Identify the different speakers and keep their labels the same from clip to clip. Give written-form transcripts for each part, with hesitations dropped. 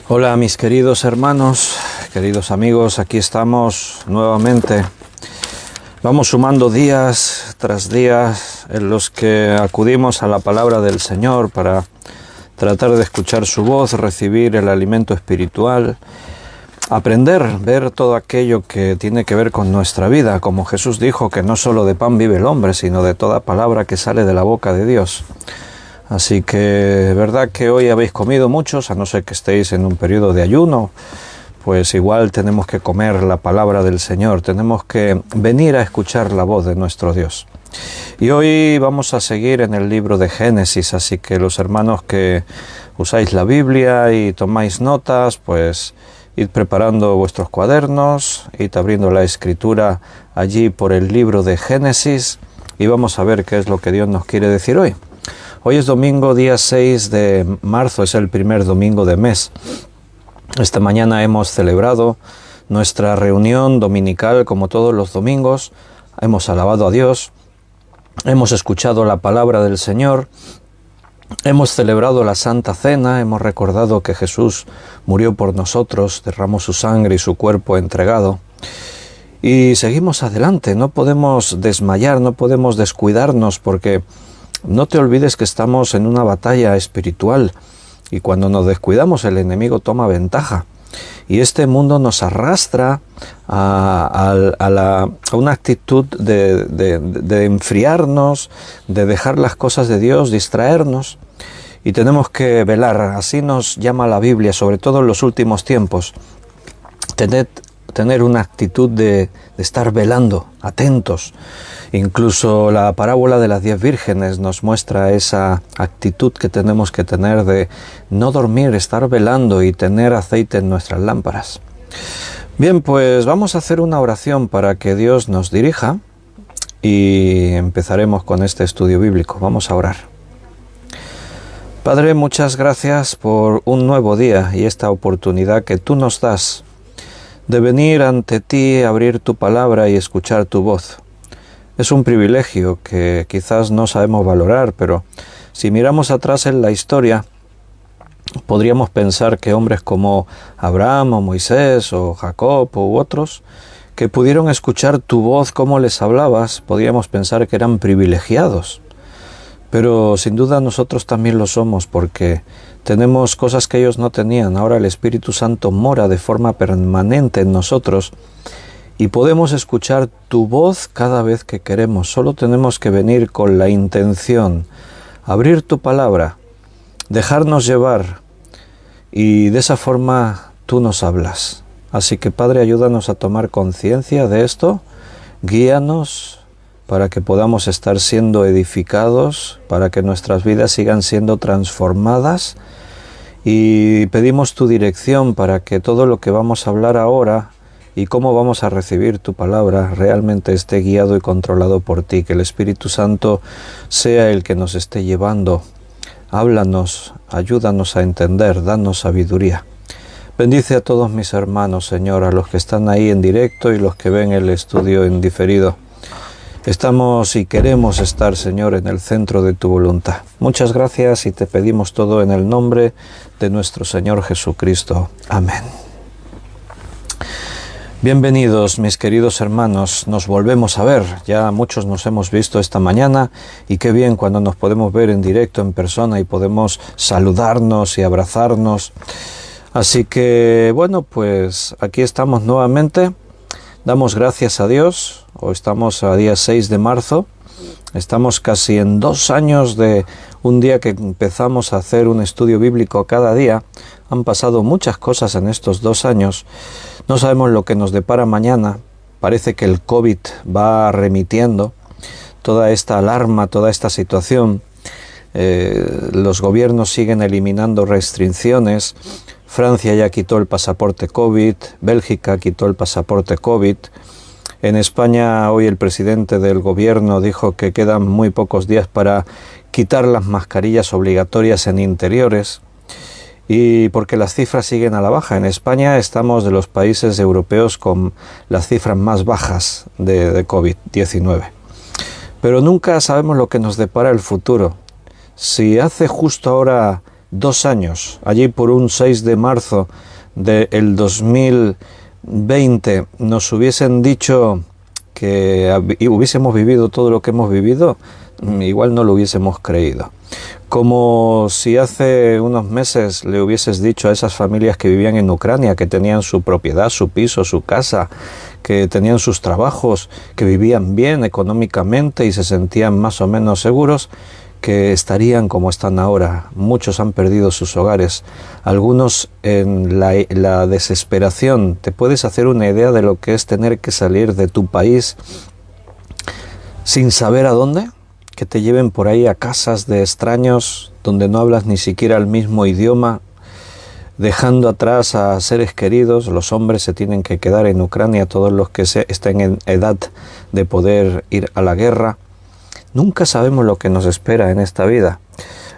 Speaker 1: Hola mis queridos hermanos, queridos amigos, aquí estamos nuevamente. Vamos sumando días tras días en los que acudimos a la palabra del Señor para tratar de escuchar su voz, recibir el alimento espiritual, aprender, ver todo aquello que tiene que ver con nuestra vida, como Jesús dijo que no solo de pan vive el hombre, sino de toda palabra que sale de la boca de Dios. Así que, verdad que hoy habéis comido muchos, a no ser que estéis en un periodo de ayuno, pues igual tenemos que comer la palabra del Señor, tenemos que venir a escuchar la voz de nuestro Dios. Y hoy vamos a seguir en el libro de Génesis, así que los hermanos que usáis la Biblia y tomáis notas, pues id preparando vuestros cuadernos, id abriendo la escritura allí por el libro de Génesis y vamos a ver qué es lo que Dios nos quiere decir hoy. Hoy es domingo, día 6 de marzo, es el primer domingo de mes. Esta mañana hemos celebrado nuestra reunión dominical como todos los domingos. Hemos alabado a Dios, hemos escuchado la palabra del Señor, hemos celebrado la Santa Cena, hemos recordado que Jesús murió por nosotros, derramó su sangre y su cuerpo entregado. Y seguimos adelante, no podemos desmayar, no podemos descuidarnos porque no te olvides que estamos en una batalla espiritual y cuando nos descuidamos el enemigo toma ventaja y este mundo nos arrastra a una actitud de enfriarnos, de dejar las cosas de Dios, distraernos y tenemos que velar. Así nos llama la Biblia, sobre todo en los últimos tiempos, tener una actitud de estar velando, atentos. Incluso la parábola de las 10 vírgenes nos muestra esa actitud que tenemos que tener de no dormir, estar velando y tener aceite en nuestras lámparas. Bien, pues vamos a hacer una oración para que Dios nos dirija y empezaremos con este estudio bíblico. Vamos a orar. Padre, muchas gracias por un nuevo día y esta oportunidad que tú nos das de venir ante ti, abrir tu palabra y escuchar tu voz. Es un privilegio que quizás no sabemos valorar, pero si miramos atrás en la historia, podríamos pensar que hombres como Abraham o Moisés o Jacob u otros que pudieron escuchar tu voz, cómo les hablabas, podríamos pensar que eran privilegiados. Pero sin duda nosotros también lo somos porque tenemos cosas que ellos no tenían. Ahora el Espíritu Santo mora de forma permanente en nosotros y podemos escuchar tu voz cada vez que queremos. Solo tenemos que venir con la intención, abrir tu palabra, dejarnos llevar y de esa forma tú nos hablas. Así que Padre, ayúdanos a tomar conciencia de esto, guíanos para que podamos estar siendo edificados, para que nuestras vidas sigan siendo transformadas y pedimos tu dirección para que todo lo que vamos a hablar ahora y cómo vamos a recibir tu palabra realmente esté guiado y controlado por ti, que el Espíritu Santo sea el que nos esté llevando. Háblanos, ayúdanos a entender, danos sabiduría. Bendice a todos mis hermanos, Señor, a los que están ahí en directo y los que ven el estudio en diferido. Estamos y queremos estar, Señor, en el centro de tu voluntad. Muchas gracias y te pedimos todo en el nombre de nuestro Señor Jesucristo. Amén. Bienvenidos, mis queridos hermanos, nos volvemos a ver. Ya muchos nos hemos visto esta mañana y qué bien cuando nos podemos ver en directo, en persona y podemos saludarnos y abrazarnos. Así que, bueno, pues aquí estamos nuevamente. Damos gracias a Dios. Hoy estamos a día 6 de marzo. Estamos casi en 2 años de un día que empezamos a hacer un estudio bíblico cada día. Han pasado muchas cosas en estos 2 años. No sabemos lo que nos depara mañana. Parece que el COVID va remitiendo. Toda esta alarma, toda esta situación. Los gobiernos siguen eliminando restricciones. Francia ya quitó el pasaporte COVID. Bélgica quitó el pasaporte COVID. En España hoy el presidente del gobierno dijo que quedan muy pocos días para quitar las mascarillas obligatorias en interiores y porque las cifras siguen a la baja. En España estamos de los países europeos con las cifras más bajas de COVID-19. Pero nunca sabemos lo que nos depara el futuro. Si hace justo ahora 2 años, allí por un 6 de marzo del 2020, nos hubiesen dicho que hubiésemos vivido todo lo que hemos vivido, igual no lo hubiésemos creído. Como si hace unos meses le hubieses dicho a esas familias que vivían en Ucrania, que tenían su propiedad, su piso, su casa, que tenían sus trabajos, que vivían bien económicamente y se sentían más o menos seguros, que estarían como están ahora. Muchos han perdido sus hogares, algunos en la desesperación. ¿Te puedes hacer una idea de lo que es tener que salir de tu país sin saber a dónde? Que te lleven por ahí a casas de extraños donde no hablas ni siquiera el mismo idioma, dejando atrás a seres queridos. Los hombres se tienen que quedar en Ucrania, todos los que estén en edad de poder ir a la guerra. Nunca sabemos lo que nos espera en esta vida.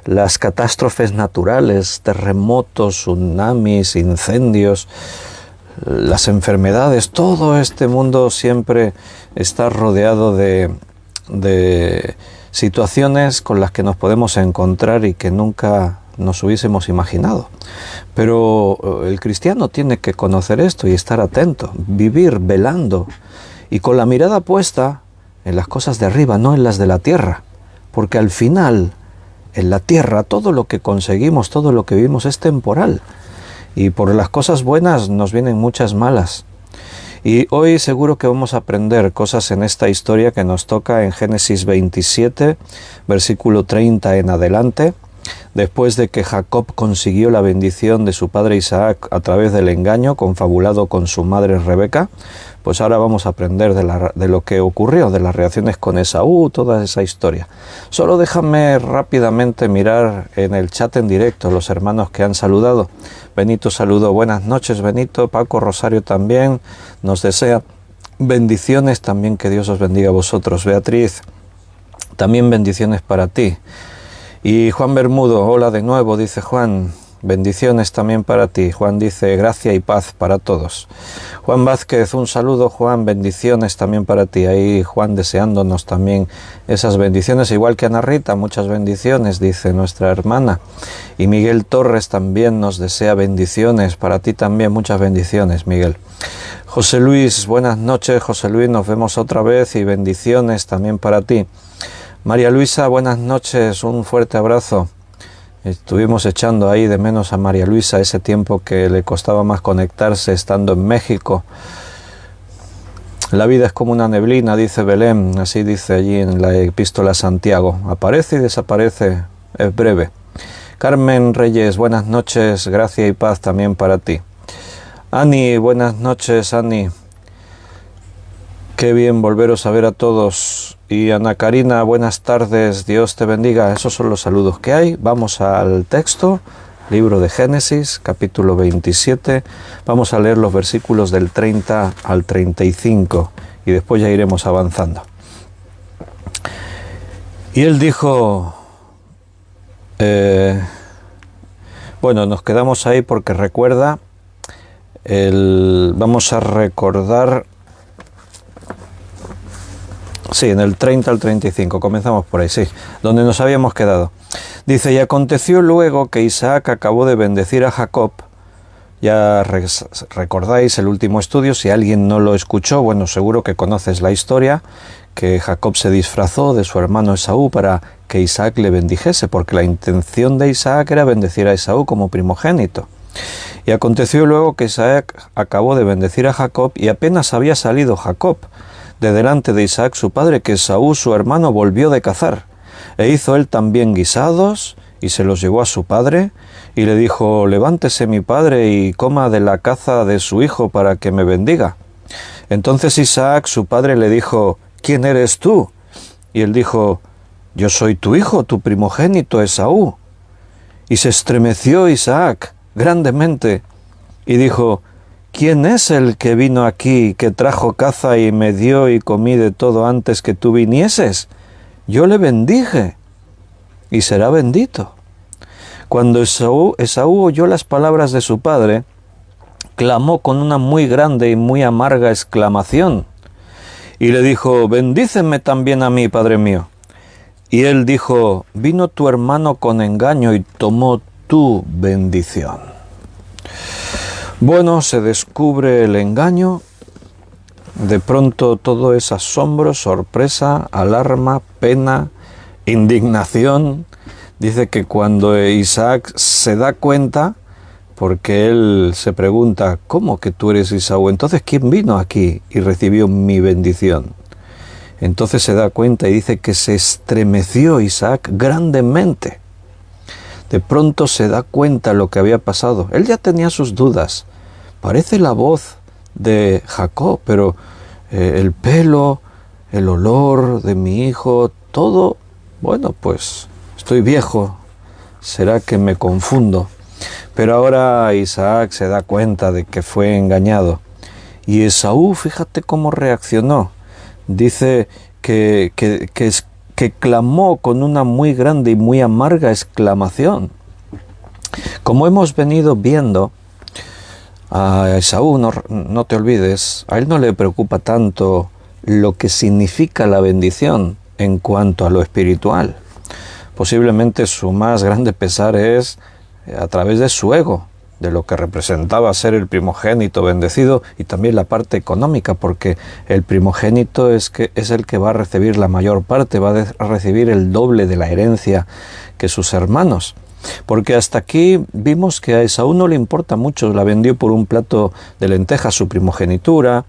Speaker 1: Las catástrofes naturales, terremotos, tsunamis, incendios, las enfermedades, todo este mundo siempre está rodeado de situaciones con las que nos podemos encontrar y que nunca nos hubiésemos imaginado. Pero el cristiano tiene que conocer esto y estar atento, vivir velando y con la mirada puesta en las cosas de arriba, no en las de la tierra, porque al final, en la tierra, todo lo que conseguimos, todo lo que vivimos es temporal, y por las cosas buenas nos vienen muchas malas. Y hoy seguro que vamos a aprender cosas en esta historia que nos toca en Génesis 27, versículo 30 en adelante, después de que Jacob consiguió la bendición de su padre Isaac a través del engaño confabulado con su madre Rebeca. Pues ahora vamos a aprender de lo que ocurrió, de las reacciones con Esaú, toda esa historia. Solo déjame rápidamente mirar en el chat en directo los hermanos que han saludado. Benito saludó, buenas noches Benito, Paco Rosario también nos desea bendiciones, también que Dios os bendiga a vosotros. Beatriz, también bendiciones para ti. Y Juan Bermudo, hola de nuevo, dice Juan. Bendiciones también para ti. Juan dice, gracia y paz para todos. Juan Vázquez, un saludo, Juan, bendiciones también para ti. Ahí Juan deseándonos también esas bendiciones, igual que Ana Rita, muchas bendiciones, dice nuestra hermana. Y Miguel Torres también nos desea bendiciones, para ti también muchas bendiciones, Miguel. José Luis, buenas noches, José Luis, nos vemos otra vez y bendiciones también para ti. María Luisa, buenas noches, un fuerte abrazo. Estuvimos echando ahí de menos a María Luisa ese tiempo que le costaba más conectarse estando en México. La vida es como una neblina, dice Belén, así dice allí en la epístola a Santiago. Aparece y desaparece, es breve. Carmen Reyes, buenas noches, gracia y paz también para ti. Ani, buenas noches, Ani. Qué bien volveros a ver a todos. Y Ana Karina, buenas tardes, Dios te bendiga. Esos son los saludos que hay. Vamos al texto, libro de Génesis, capítulo 27. Vamos a leer los versículos del 30 al 35 y después ya iremos avanzando. Y él dijo, bueno, nos quedamos ahí porque recuerda, vamos a recordar. Sí, en el 30 al 35, comenzamos por ahí, sí, donde nos habíamos quedado. Dice, y aconteció luego que Isaac acabó de bendecir a Jacob. Ya recordáis el último estudio, si alguien no lo escuchó, bueno, seguro que conoces la historia, que Jacob se disfrazó de su hermano Esaú para que Isaac le bendijese, porque la intención de Isaac era bendecir a Esaú como primogénito. Y aconteció luego que Isaac acabó de bendecir a Jacob, y apenas había salido Jacob de delante de Isaac su padre, que Esaú su hermano volvió de cazar, e hizo él también guisados, y se los llevó a su padre, y le dijo, levántese mi padre y coma de la caza de su hijo para que me bendiga. Entonces Isaac su padre le dijo, ¿quién eres tú? Y él dijo, yo soy tu hijo, tu primogénito Esaú. Y se estremeció Isaac grandemente, y dijo, ¿quién es el que vino aquí, que trajo caza y me dio y comí de todo antes que tú vinieses? Yo le bendije, y será bendito. Cuando Esaú oyó las palabras de su padre, clamó con una muy grande y muy amarga exclamación, y le dijo, bendíceme también a mí, padre mío. Y él dijo, vino tu hermano con engaño y tomó tu bendición. Bueno, se descubre el engaño. De pronto todo es asombro, sorpresa, alarma, pena, indignación. Dice que cuando Isaac se da cuenta, porque él se pregunta, ¿cómo que tú eres Esaú? Entonces, ¿quién vino aquí y recibió mi bendición? Entonces se da cuenta y dice que se estremeció Isaac grandemente. De pronto se da cuenta lo que había pasado. Él ya tenía sus dudas. Parece la voz de Jacob, pero el pelo, el olor de mi hijo, todo, bueno, pues estoy viejo, será que me confundo. Pero ahora Isaac se da cuenta de que fue engañado. Y Esaú, fíjate cómo reaccionó. Dice que clamó con una muy grande y muy amarga exclamación. Como hemos venido viendo, a Esaú, no te olvides, a él no le preocupa tanto lo que significa la bendición en cuanto a lo espiritual. Posiblemente su más grande pesar es a través de su ego, de lo que representaba ser el primogénito bendecido, y también la parte económica, porque el primogénito es el que va a recibir la mayor parte, va a recibir el doble de la herencia que sus hermanos. Porque hasta aquí vimos que a Esaú no le importa mucho, la vendió por un plato de lentejas su primogenitura,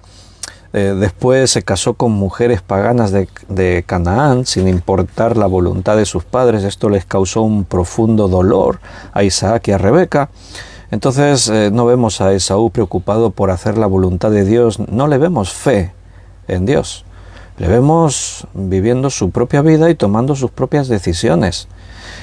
Speaker 1: después se casó con mujeres paganas de Canaán sin importar la voluntad de sus padres. Esto les causó un profundo dolor a Isaac y a Rebeca. Entonces no vemos a Esaú preocupado por hacer la voluntad de Dios, no le vemos fe en Dios, le vemos viviendo su propia vida y tomando sus propias decisiones.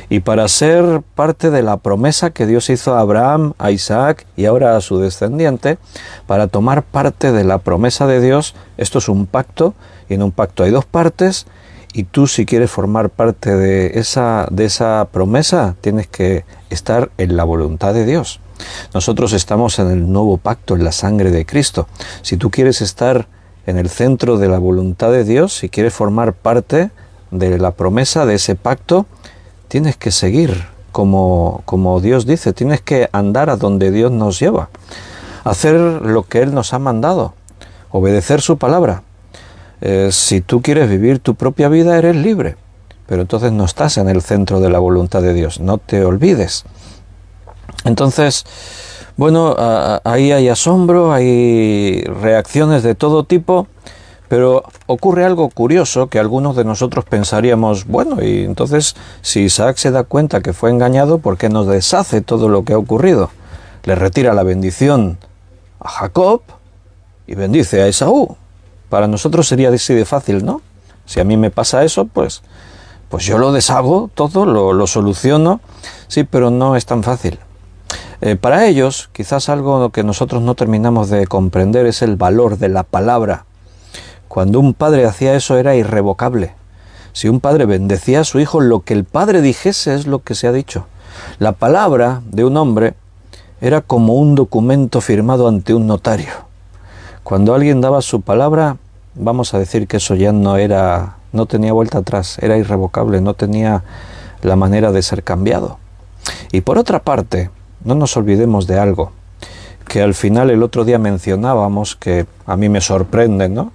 Speaker 1: Y para ser parte de la promesa que Dios hizo a Abraham, a Isaac y ahora a su descendiente, para tomar parte de la promesa de Dios, esto es un pacto, y en un pacto hay dos partes, y tú, si quieres formar parte de esa promesa, tienes que estar en la voluntad de Dios. Nosotros estamos en el nuevo pacto, en la sangre de Cristo. Si tú quieres estar en el centro de la voluntad de Dios, si quieres formar parte de la promesa de ese pacto, tienes que seguir como Dios dice, tienes que andar a donde Dios nos lleva, hacer lo que Él nos ha mandado, obedecer su palabra. Si tú quieres vivir tu propia vida, eres libre, pero entonces no estás en el centro de la voluntad de Dios, no te olvides. Entonces, bueno, ahí hay asombro, hay reacciones de todo tipo, pero ocurre algo curioso que algunos de nosotros pensaríamos, bueno, y entonces si Isaac se da cuenta que fue engañado, ¿por qué no deshace todo lo que ha ocurrido? Le retira la bendición a Jacob y bendice a Esaú. Para nosotros sería así de fácil, ¿no? Si a mí me pasa eso, pues yo lo deshago todo, lo soluciono. Sí, pero no es tan fácil. Para ellos, quizás algo que nosotros no terminamos de comprender es el valor de la palabra. Cuando un padre hacía eso era irrevocable. Si un padre bendecía a su hijo, lo que el padre dijese es lo que se ha dicho. La palabra de un hombre era como un documento firmado ante un notario. Cuando alguien daba su palabra, vamos a decir que eso ya no tenía vuelta atrás, era irrevocable, no tenía la manera de ser cambiado. Y por otra parte, no nos olvidemos de algo, que al final el otro día mencionábamos, que a mí me sorprende, ¿no?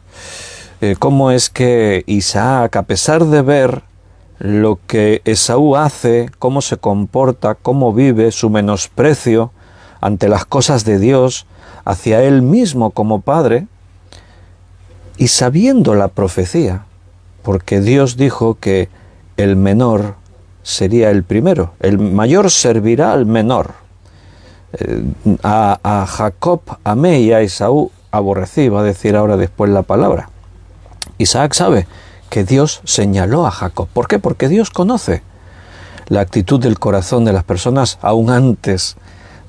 Speaker 1: Cómo es que Isaac, a pesar de ver lo que Esaú hace, cómo se comporta, cómo vive, su menosprecio ante las cosas de Dios, hacia él mismo como padre, y sabiendo la profecía, porque Dios dijo que el menor sería el primero, el mayor servirá al menor. A Jacob amé y a Esaú aborrecí, va a decir ahora después la palabra. Isaac sabe que Dios señaló a Jacob. ¿Por qué? Porque Dios conoce la actitud del corazón de las personas aún antes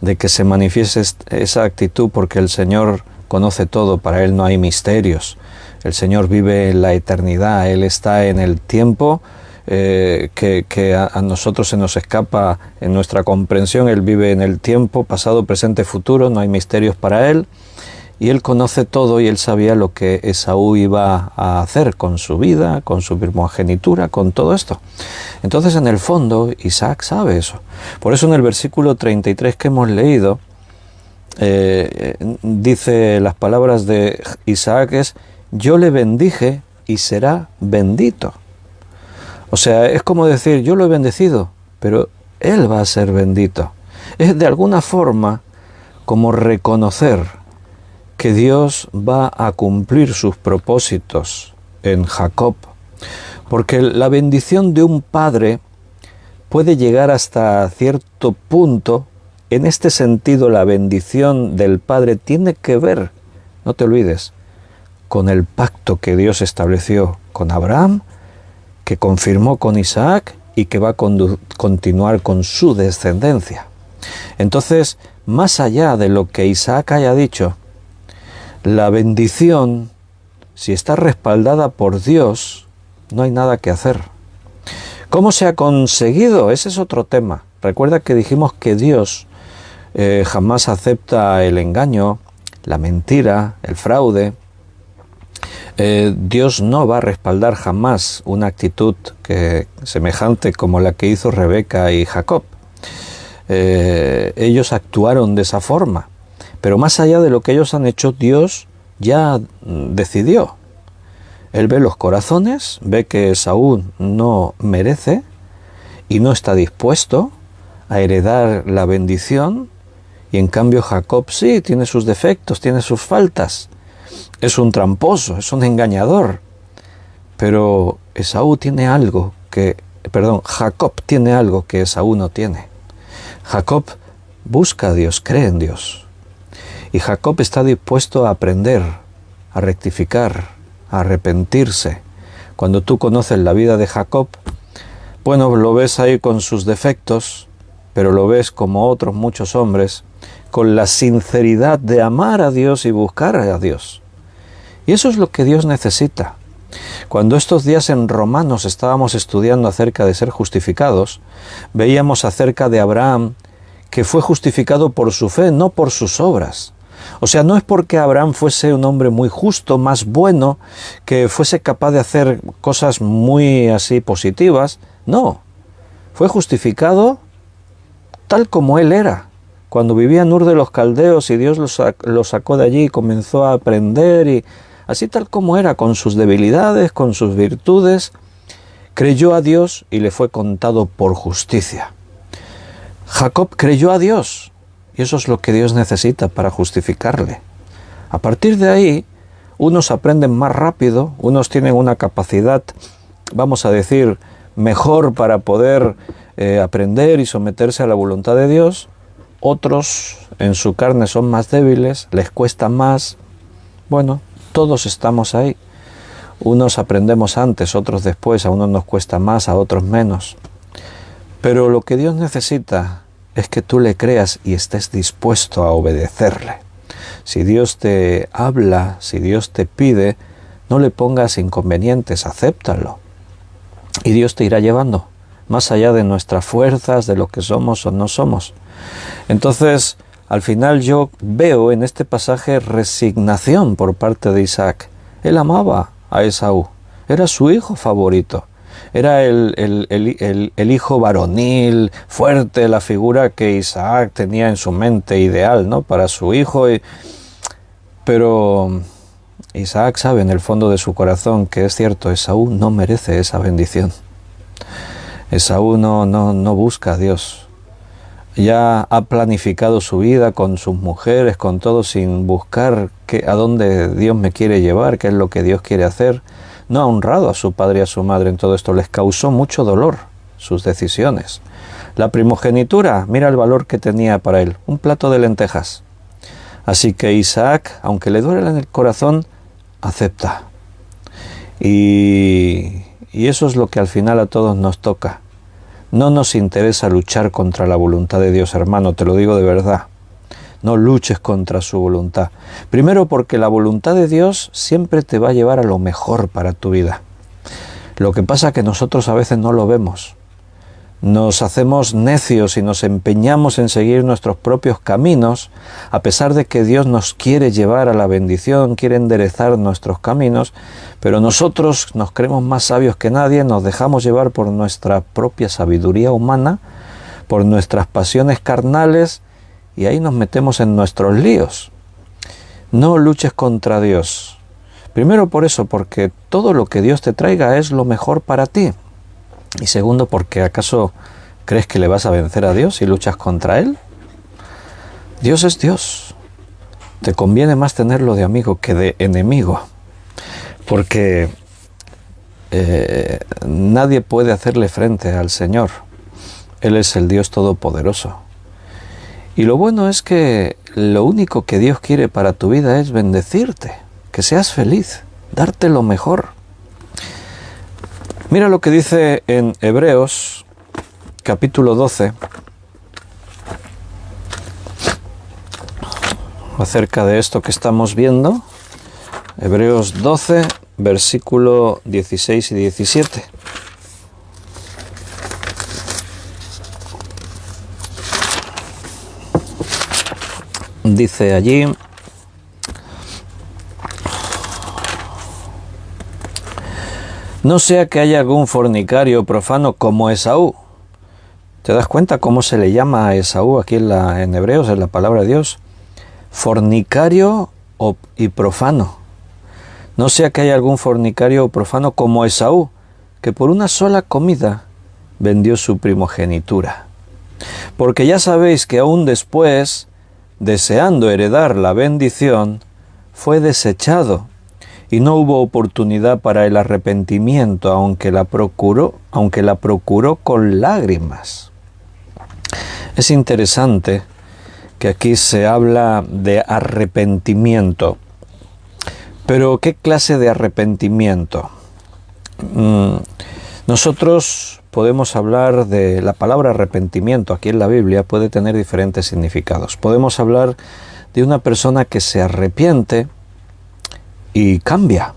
Speaker 1: de que se manifieste esa actitud, porque el Señor conoce todo, para Él no hay misterios. El Señor vive en la eternidad, Él está en el tiempo que a nosotros se nos escapa en nuestra comprensión. Él vive en el tiempo, pasado, presente, futuro, no hay misterios para Él. y él conoce todo y él sabía lo que Esaú iba a hacer con su vida, con su primogenitura, con todo esto. Entonces, en el fondo, Isaac sabe eso. Por eso en el versículo 33 que hemos leído, dice las palabras de Isaac es: yo le bendije y será bendito. O sea, es como decir, yo lo he bendecido, pero él va a ser bendito. Es de alguna forma como reconocer que Dios va a cumplir sus propósitos en Jacob, porque la bendición de un padre puede llegar hasta cierto punto. En este sentido, la bendición del padre tiene que ver, no te olvides, con el pacto que Dios estableció con Abraham, que confirmó con Isaac y que va a continuar con su descendencia. Entonces, más allá de lo que Isaac haya dicho, la bendición, si está respaldada por Dios, no hay nada que hacer. ¿Cómo se ha conseguido? Ese es otro tema. Recuerda que dijimos que Dios jamás acepta el engaño, la mentira, el fraude. Dios no va a respaldar jamás una actitud semejante como la que hizo Rebeca y Jacob. Ellos actuaron de esa forma, pero más allá de lo que ellos han hecho, Dios ya decidió. Él ve los corazones, ve que Esaú no merece y no está dispuesto a heredar la bendición, y en cambio Jacob sí, tiene sus defectos, tiene sus faltas, es un tramposo, es un engañador, pero Jacob tiene algo que Esaú no tiene. Jacob busca a Dios, cree en Dios, y Jacob está dispuesto a aprender, a rectificar, a arrepentirse. Cuando tú conoces la vida de Jacob, bueno, lo ves ahí con sus defectos, pero lo ves como otros muchos hombres, con la sinceridad de amar a Dios y buscar a Dios. Y eso es lo que Dios necesita. Cuando estos días en Romanos estábamos estudiando acerca de ser justificados, veíamos acerca de Abraham, que fue justificado por su fe, no por sus obras. O sea, no es porque Abraham fuese un hombre muy justo, más bueno, que fuese capaz de hacer cosas muy así positivas. No, fue justificado tal como él era. Cuando vivía en Ur de los Caldeos y Dios lo sacó de allí y comenzó a aprender, y así tal como era, con sus debilidades, con sus virtudes, creyó a Dios y le fue contado por justicia. Jacob creyó a Dios, y eso es lo que Dios necesita para justificarle. A partir de ahí, unos aprenden más rápido, unos tienen una capacidad, vamos a decir, mejor para poder aprender y someterse a la voluntad de Dios. Otros en su carne son más débiles, les cuesta más. Bueno, todos estamos ahí. Unos aprendemos antes, otros después, a unos nos cuesta más, a otros menos. Pero lo que Dios necesita es que tú le creas y estés dispuesto a obedecerle. Si Dios te habla, si Dios te pide, no le pongas inconvenientes, acéptalo. Y Dios te irá llevando, más allá de nuestras fuerzas, de lo que somos o no somos. Entonces, al final yo veo en este pasaje resignación por parte de Isaac. Él amaba a Esaú, era su hijo favorito, era el hijo varonil, fuerte, la figura que Isaac tenía en su mente ideal, ¿no?, para su hijo. Pero Isaac sabe en el fondo de su corazón que es cierto, Esaú no merece esa bendición. Esaú no busca a Dios. Ya ha planificado su vida con sus mujeres, con todo, sin buscar a dónde Dios me quiere llevar, qué es lo que Dios quiere hacer. No ha honrado a su padre y a su madre en todo esto. Les causó mucho dolor sus decisiones. La primogenitura, mira el valor que tenía para él, un plato de lentejas. Así que Isaac, aunque le duele en el corazón, acepta. Y eso es lo que al final a todos nos toca. No nos interesa luchar contra la voluntad de Dios, hermano, te lo digo de verdad. No luches contra su voluntad. Primero, porque la voluntad de Dios siempre te va a llevar a lo mejor para tu vida. Lo que pasa es que nosotros a veces no lo vemos. Nos hacemos necios y nos empeñamos en seguir nuestros propios caminos, a pesar de que Dios nos quiere llevar a la bendición, quiere enderezar nuestros caminos, pero nosotros nos creemos más sabios que nadie, nos dejamos llevar por nuestra propia sabiduría humana, por nuestras pasiones carnales, y ahí nos metemos en nuestros líos. No luches contra Dios. Primero por eso, porque todo lo que Dios te traiga es lo mejor para ti. Y segundo, porque ¿acaso crees que le vas a vencer a Dios si luchas contra Él? Dios es Dios. Te conviene más tenerlo de amigo que de enemigo, porque nadie puede hacerle frente al Señor. Él es el Dios Todopoderoso. Y lo bueno es que lo único que Dios quiere para tu vida es bendecirte, que seas feliz, darte lo mejor. Mira lo que dice en Hebreos, capítulo 12, acerca de esto que estamos viendo. Hebreos 12, versículo 16 y 17. Dice allí: no sea que haya algún fornicario profano como Esaú. ¿Te das cuenta cómo se le llama a Esaú aquí en Hebreos, en la palabra de Dios? Fornicario y profano. No sea que haya algún fornicario o profano como Esaú, que por una sola comida vendió su primogenitura. Porque ya sabéis que aún después, deseando heredar la bendición, fue desechado, y no hubo oportunidad para el arrepentimiento, aunque la procuró con lágrimas. Es interesante que aquí se habla de arrepentimiento. Pero ¿qué clase de arrepentimiento? Nosotros podemos hablar de la palabra arrepentimiento. Aquí en la Biblia puede tener diferentes significados. Podemos hablar de una persona que se arrepiente y cambia.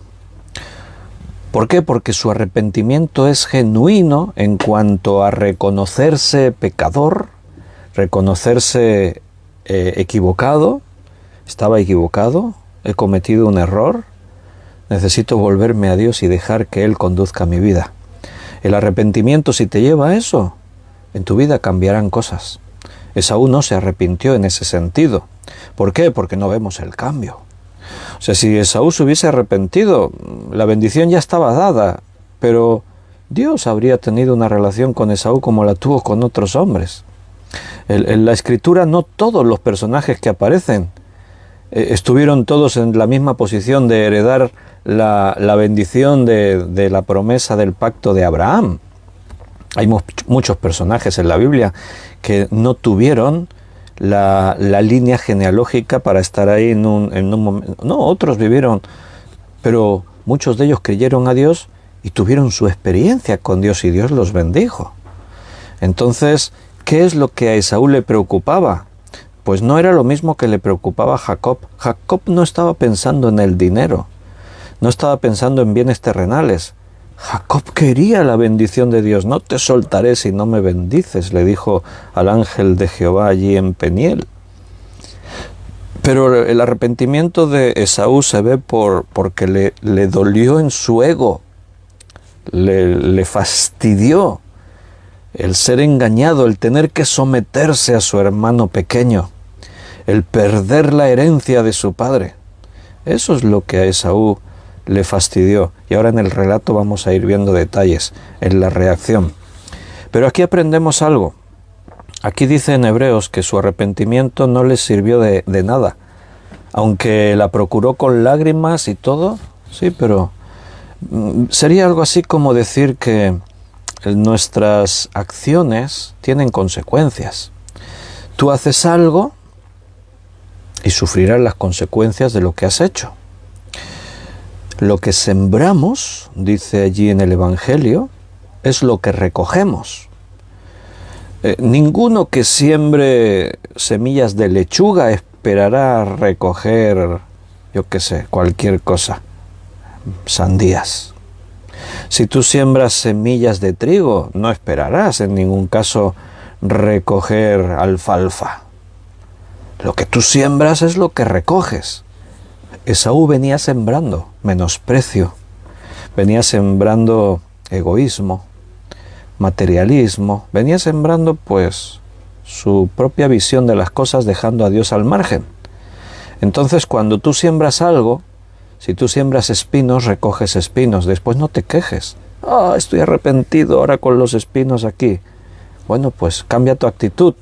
Speaker 1: ¿Por qué? Porque su arrepentimiento es genuino en cuanto a reconocerse pecador, reconocerse equivocado. Estaba equivocado, he cometido un error, necesito volverme a Dios y dejar que Él conduzca mi vida. El arrepentimiento, si te lleva a eso, en tu vida cambiarán cosas. Esaú no se arrepintió en ese sentido. ¿Por qué? Porque no vemos el cambio. O sea, si Esaú se hubiese arrepentido, la bendición ya estaba dada, pero Dios habría tenido una relación con Esaú como la tuvo con otros hombres. En la Escritura no todos los personajes que aparecen estuvieron todos en la misma posición de heredar la bendición de la promesa del pacto de Abraham. Hay muchos personajes en la Biblia que no tuvieron la línea genealógica para estar ahí en un momento. No, otros vivieron, pero muchos de ellos creyeron a Dios y tuvieron su experiencia con Dios y Dios los bendijo. Entonces, ¿qué es lo que a Esaú le preocupaba? Pues no era lo mismo que le preocupaba a Jacob. Jacob no estaba pensando en el dinero, no estaba pensando en bienes terrenales. Jacob quería la bendición de Dios. No te soltaré si no me bendices, le dijo al ángel de Jehová allí en Peniel. Pero el arrepentimiento de Esaú se ve porque le dolió en su ego, le fastidió el ser engañado, el tener que someterse a su hermano pequeño, el perder la herencia de su padre. Eso es lo que a Esaú le fastidió. Y ahora en el relato vamos a ir viendo detalles en la reacción. Pero aquí aprendemos algo. Aquí dice en Hebreos que su arrepentimiento no le sirvió de nada. Aunque la procuró con lágrimas y todo, sí, pero sería algo así como decir que nuestras acciones tienen consecuencias. Tú haces algo y sufrirás las consecuencias de lo que has hecho. Lo que sembramos, dice allí en el Evangelio, es lo que recogemos. Ninguno que siembre semillas de lechuga esperará recoger, yo qué sé, cualquier cosa, sandías. Si tú siembras semillas de trigo, no esperarás en ningún caso recoger alfalfa. Lo que tú siembras es lo que recoges. Esaú venía sembrando menosprecio, venía sembrando egoísmo, materialismo, venía sembrando pues su propia visión de las cosas, dejando a Dios al margen. Entonces, cuando tú siembras algo, si tú siembras espinos, recoges espinos. Después no te quejes. Estoy arrepentido ahora con los espinos aquí. Bueno, pues cambia tu actitud.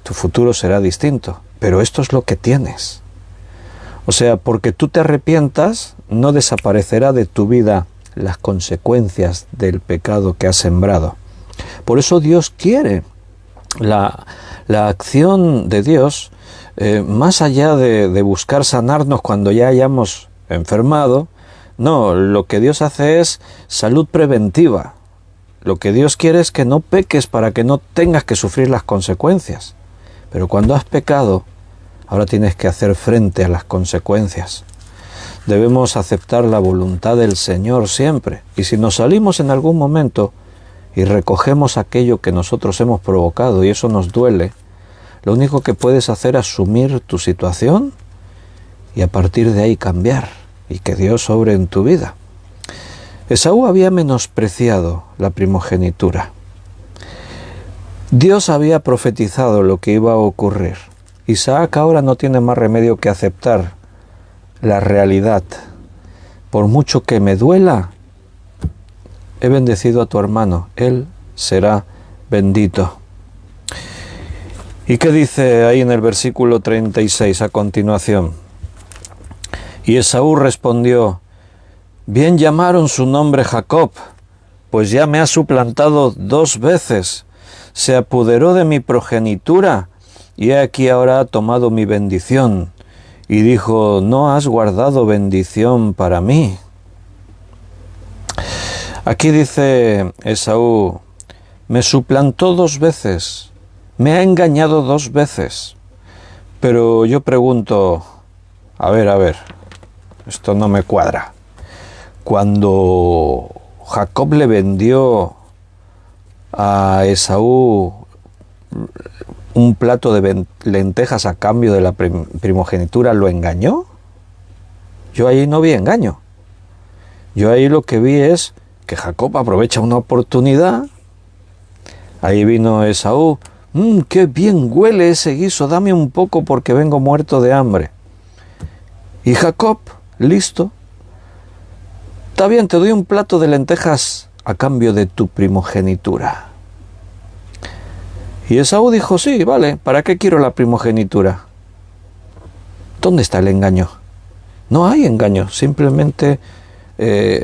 Speaker 1: Tu futuro será distinto. Pero esto es lo que tienes. O sea, porque tú te arrepientas, no desaparecerá de tu vida las consecuencias del pecado que has sembrado. Por eso Dios quiere la acción de Dios. Más allá de buscar sanarnos cuando ya hayamos enfermado, no, lo que Dios hace es salud preventiva. Lo que Dios quiere es que no peques para que no tengas que sufrir las consecuencias. Pero cuando has pecado, ahora tienes que hacer frente a las consecuencias. Debemos aceptar la voluntad del Señor siempre. Y si nos salimos en algún momento y recogemos aquello que nosotros hemos provocado y eso nos duele, lo único que puedes hacer es asumir tu situación y a partir de ahí cambiar y que Dios obre en tu vida. Esaú había menospreciado la primogenitura. Dios había profetizado lo que iba a ocurrir. Isaac ahora no tiene más remedio que aceptar la realidad. Por mucho que me duela, he bendecido a tu hermano, él será bendito. ¿Y qué dice ahí en el versículo 36 a continuación? Y Esaú respondió: bien llamaron su nombre Jacob, pues ya me ha suplantado 2 veces. Se apoderó de mi progenitura, y he aquí ahora ha tomado mi bendición. Y dijo: no has guardado bendición para mí. Aquí dice Esaú: me suplantó 2 veces. Me ha engañado 2 veces. Pero yo pregunto, a ver, esto no me cuadra. Cuando Jacob le vendió a Esaú un plato de lentejas a cambio de la primogenitura, ¿lo engañó? Yo ahí no vi engaño. Yo ahí lo que vi es que Jacob aprovecha una oportunidad. Ahí vino Esaú: qué bien huele ese guiso, dame un poco porque vengo muerto de hambre. Y Jacob, listo. Está bien, te doy un plato de lentejas a cambio de tu primogenitura. Y Esaú dijo: sí, vale, ¿para qué quiero la primogenitura? ¿Dónde está el engaño? No hay engaño, simplemente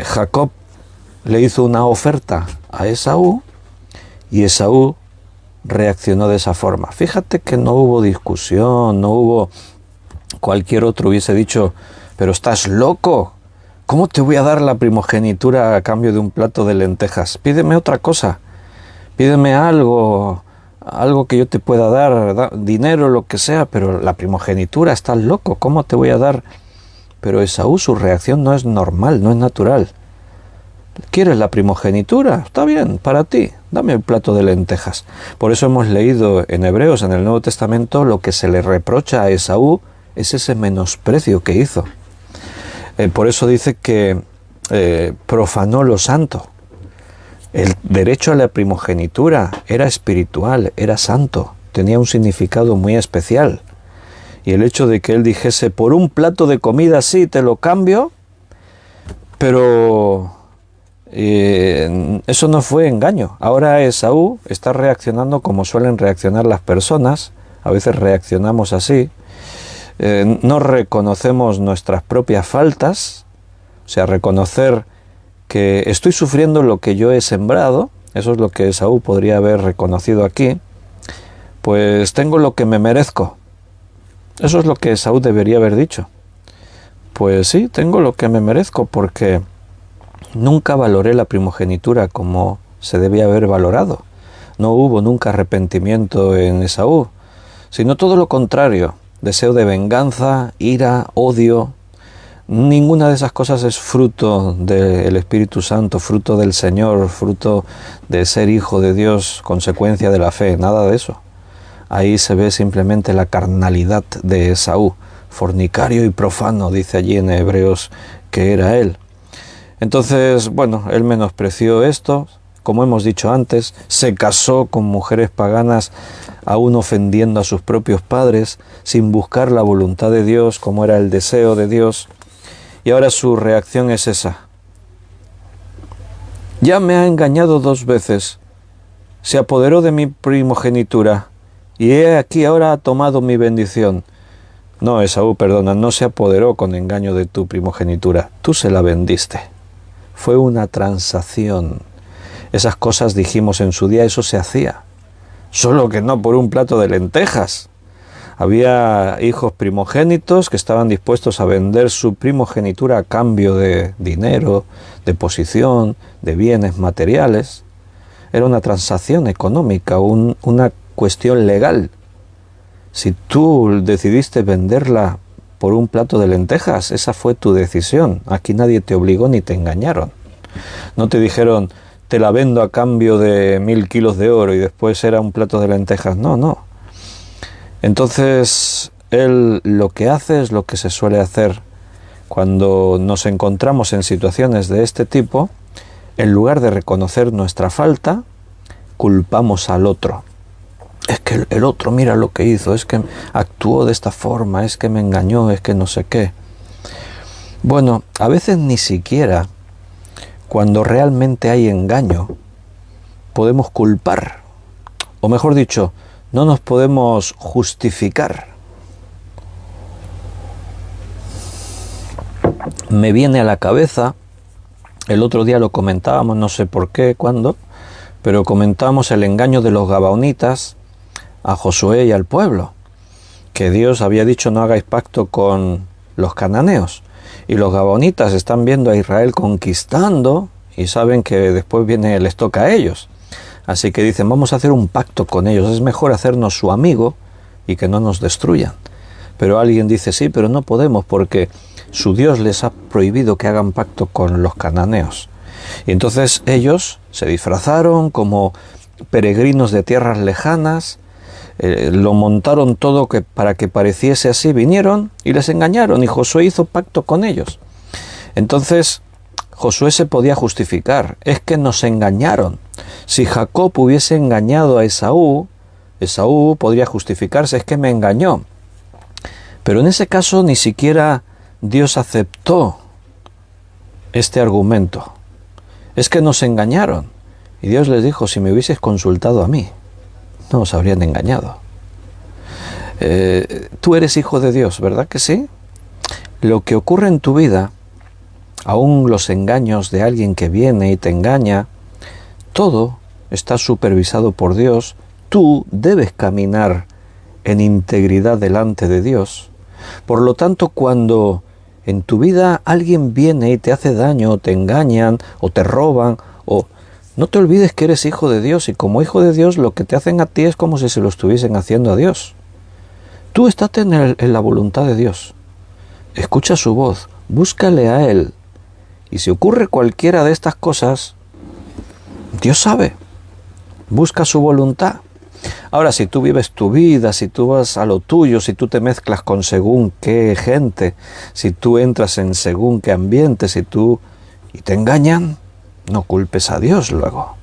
Speaker 1: Jacob le hizo una oferta a Esaú y Esaú reaccionó de esa forma. Fíjate que no hubo discusión, no hubo... Cualquier otro hubiese dicho: pero estás loco, ¿cómo te voy a dar la primogenitura a cambio de un plato de lentejas? Pídeme otra cosa, pídeme algo que yo te pueda dar, dinero, lo que sea, pero la primogenitura, estás loco, ¿cómo te voy a dar? Pero Esaú, su reacción no es normal, no es natural. ¿Quieres la primogenitura? Está bien, para ti, dame el plato de lentejas. Por eso hemos leído en Hebreos, en el Nuevo Testamento, lo que se le reprocha a Esaú es ese menosprecio que hizo. Por eso dice que profanó lo santo. El derecho a la primogenitura era espiritual, era santo, tenía un significado muy especial. Y el hecho de que él dijese: por un plato de comida sí te lo cambio, pero eso no fue engaño. Ahora Esaú está reaccionando como suelen reaccionar las personas. A veces reaccionamos así. No reconocemos nuestras propias faltas, o sea, reconocer que estoy sufriendo lo que yo he sembrado. Eso es lo que Esaú podría haber reconocido aquí. Pues tengo lo que me merezco. Eso es lo que Esaú debería haber dicho. Pues sí, tengo lo que me merezco porque nunca valoré la primogenitura como se debía haber valorado. No hubo nunca arrepentimiento en Esaú, sino todo lo contrario. Deseo de venganza, ira, odio. Ninguna de esas cosas es fruto del Espíritu Santo, fruto del Señor, fruto de ser hijo de Dios, consecuencia de la fe, nada de eso. Ahí se ve simplemente la carnalidad de Esaú, fornicario y profano, dice allí en Hebreos que era él. Entonces, bueno, él menospreció esto, como hemos dicho antes, se casó con mujeres paganas, aún ofendiendo a sus propios padres, sin buscar la voluntad de Dios, como era el deseo de Dios. Y ahora su reacción es esa. Ya me ha engañado 2 veces, se apoderó de mi primogenitura, y he aquí ahora ha tomado mi bendición. No, Esaú, perdona, no se apoderó con engaño de tu primogenitura, tú se la vendiste. Fue una transacción. Esas cosas dijimos en su día, eso se hacía. Solo que no por un plato de lentejas. Había hijos primogénitos que estaban dispuestos a vender su primogenitura a cambio de dinero, de posición, de bienes materiales. Era una transacción económica, una cuestión legal. Si tú decidiste venderla por un plato de lentejas, esa fue tu decisión. Aquí nadie te obligó ni te engañaron. No te dijeron, te la vendo a cambio de 1000 kilos de oro y después era un plato de lentejas. No, no. Entonces, él lo que hace es lo que se suele hacer cuando nos encontramos en situaciones de este tipo. En lugar de reconocer nuestra falta, culpamos al otro. Es que el otro mira lo que hizo, es que actuó de esta forma, es que me engañó, es que no sé qué. Bueno, a veces ni siquiera cuando realmente hay engaño podemos culpar, o mejor dicho, no nos podemos justificar. Me viene a la cabeza, el otro día lo comentábamos, no sé por qué, cuándo, pero comentábamos el engaño de los gabaonitas a Josué y al pueblo, que Dios había dicho no hagáis pacto con los cananeos, y los gabaonitas están viendo a Israel conquistando y saben que después les toca a ellos, así que dicen vamos a hacer un pacto con ellos, es mejor hacernos su amigo y que no nos destruyan. Pero alguien dice sí, pero no podemos porque su Dios les ha prohibido que hagan pacto con los cananeos. Y entonces ellos se disfrazaron como peregrinos de tierras lejanas, lo montaron todo para que pareciese así, vinieron y les engañaron y Josué hizo pacto con ellos. Entonces Josué se podía justificar, es que nos engañaron. Si Jacob hubiese engañado a Esaú, Esaú podría justificarse, es que me engañó. Pero en ese caso ni siquiera Dios aceptó este argumento. Es que nos engañaron. Y Dios les dijo, si me hubieses consultado a mí, no os habrían engañado. Tú eres hijo de Dios, ¿verdad que sí? Lo que ocurre en tu vida, aún los engaños de alguien que viene y te engaña, todo está supervisado por Dios. Tú debes caminar en integridad delante de Dios. Por lo tanto, cuando en tu vida alguien viene y te hace daño, o te engañan, o te roban, no te olvides que eres hijo de Dios, y como hijo de Dios lo que te hacen a ti es como si se lo estuviesen haciendo a Dios. Tú estate en la voluntad de Dios. Escucha su voz, búscale a Él. Y si ocurre cualquiera de estas cosas, Dios sabe. Busca su voluntad. Ahora, si tú vives tu vida, si tú vas a lo tuyo, si tú te mezclas con según qué gente, si tú entras en según qué ambiente, y te engañan, no culpes a Dios luego.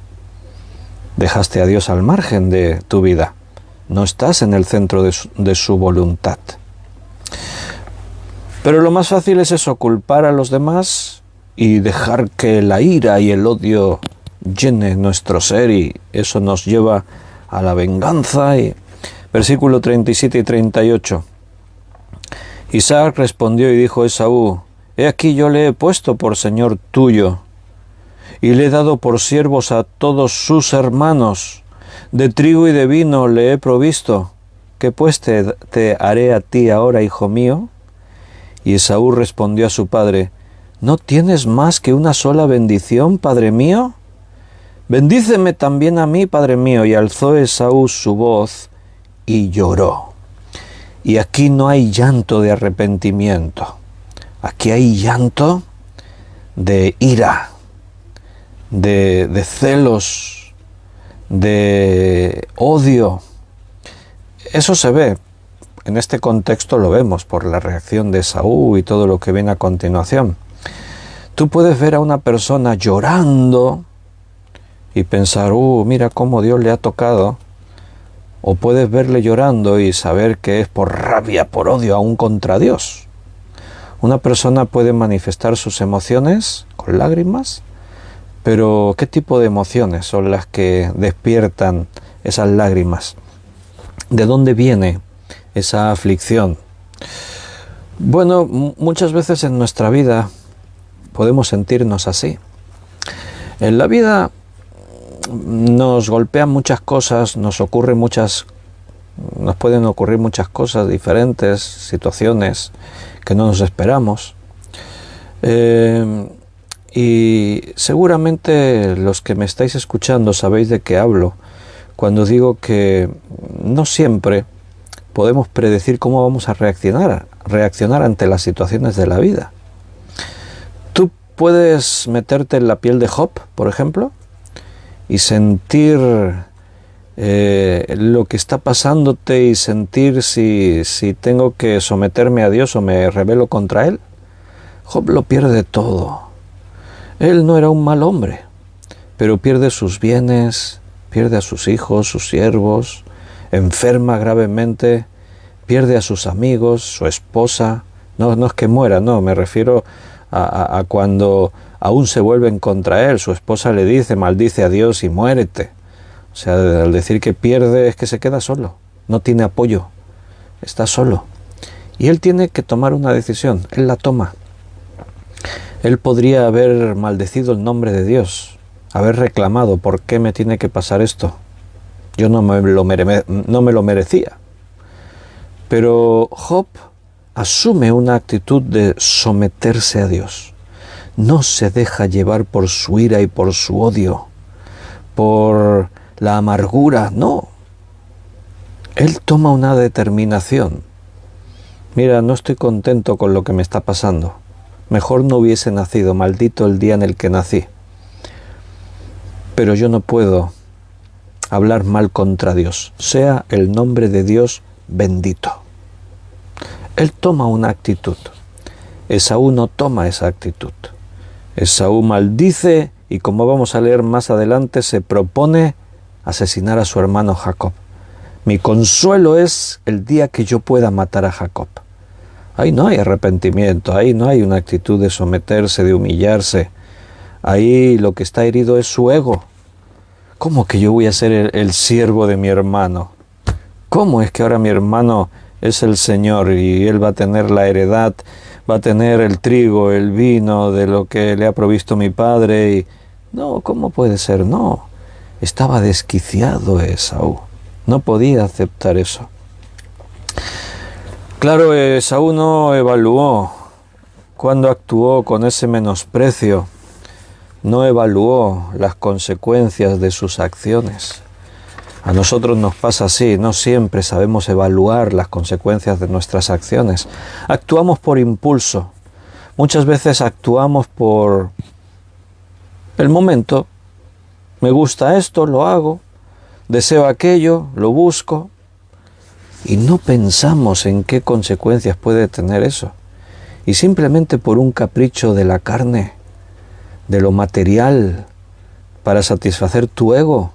Speaker 1: Dejaste a Dios al margen de tu vida. No estás en el centro de su voluntad. Pero lo más fácil es eso, culpar a los demás y dejar que la ira y el odio llene nuestro ser, y eso nos lleva a la venganza. Y versículo 37 y 38. Isaac respondió y dijo a Esaú, he aquí yo le he puesto por señor tuyo, y le he dado por siervos a todos sus hermanos, de trigo y de vino le he provisto, ¿qué pues te haré a ti ahora, hijo mío? Y Esaú respondió a su padre, ¿no tienes más que una sola bendición, padre mío? Bendíceme también a mí, padre mío. Y alzó Esaú su voz y lloró. Y aquí no hay llanto de arrepentimiento. Aquí hay llanto de ira, de celos, de odio. Eso se ve, en este contexto lo vemos por la reacción de Esaú y todo lo que viene a continuación. Tú puedes ver a una persona llorando y pensar, mira cómo Dios le ha tocado. O puedes verle llorando y saber que es por rabia, por odio aún contra Dios. Una persona puede manifestar sus emociones con lágrimas, pero ¿qué tipo de emociones son las que despiertan esas lágrimas? ¿De dónde viene esa aflicción? Bueno, muchas veces en nuestra vida podemos sentirnos así. En la vida nos golpean muchas cosas, nos pueden ocurrir muchas cosas diferentes, situaciones que no nos esperamos. Y seguramente los que me estáis escuchando sabéis de qué hablo cuando digo que no siempre podemos predecir cómo vamos a reaccionar ante las situaciones de la vida. Tú puedes meterte en la piel de Job, por ejemplo, y sentir lo que está pasándote y sentir si tengo que someterme a Dios o me rebelo contra Él. Job lo pierde todo. Él no era un mal hombre, pero pierde sus bienes, pierde a sus hijos, sus siervos, enferma gravemente, pierde a sus amigos, su esposa. No es que muera, no, me refiero a cuando aún se vuelven contra él. Su esposa le dice, maldice a Dios y muérete. O sea, al decir que pierde es que se queda solo, no tiene apoyo, está solo. Y él tiene que tomar una decisión, él la toma. Él podría haber maldecido el nombre de Dios, haber reclamado, ¿por qué me tiene que pasar esto? Yo no me lo merecía. Pero Job asume una actitud de someterse a Dios. No se deja llevar por su ira y por su odio, por la amargura, no. Él toma una determinación. Mira, no estoy contento con lo que me está pasando. Mejor no hubiese nacido, maldito el día en el que nací. Pero yo no puedo hablar mal contra Dios. Sea el nombre de Dios bendito. Él toma una actitud. Esaú no toma esa actitud. Esaú maldice y, como vamos a leer más adelante, se propone asesinar a su hermano Jacob. Mi consuelo es el día que yo pueda matar a Jacob. Ahí no hay arrepentimiento, ahí no hay una actitud de someterse, de humillarse. Ahí lo que está herido es su ego. ¿Cómo que yo voy a ser el siervo de mi hermano? ¿Cómo es que ahora mi hermano es el Señor y él va a tener la heredad, va a tener el trigo, el vino de lo que le ha provisto mi padre? Y no, ¿cómo puede ser? No, estaba desquiciado Esaú, no podía aceptar eso. Claro, Esaú no evaluó cuando actuó con ese menosprecio, no evaluó las consecuencias de sus acciones. A nosotros nos pasa así, no siempre sabemos evaluar las consecuencias de nuestras acciones. Actuamos por impulso, muchas veces actuamos por el momento. Me gusta esto, lo hago, deseo aquello, lo busco. Y no pensamos en qué consecuencias puede tener eso. Y simplemente por un capricho de la carne, de lo material, para satisfacer tu ego,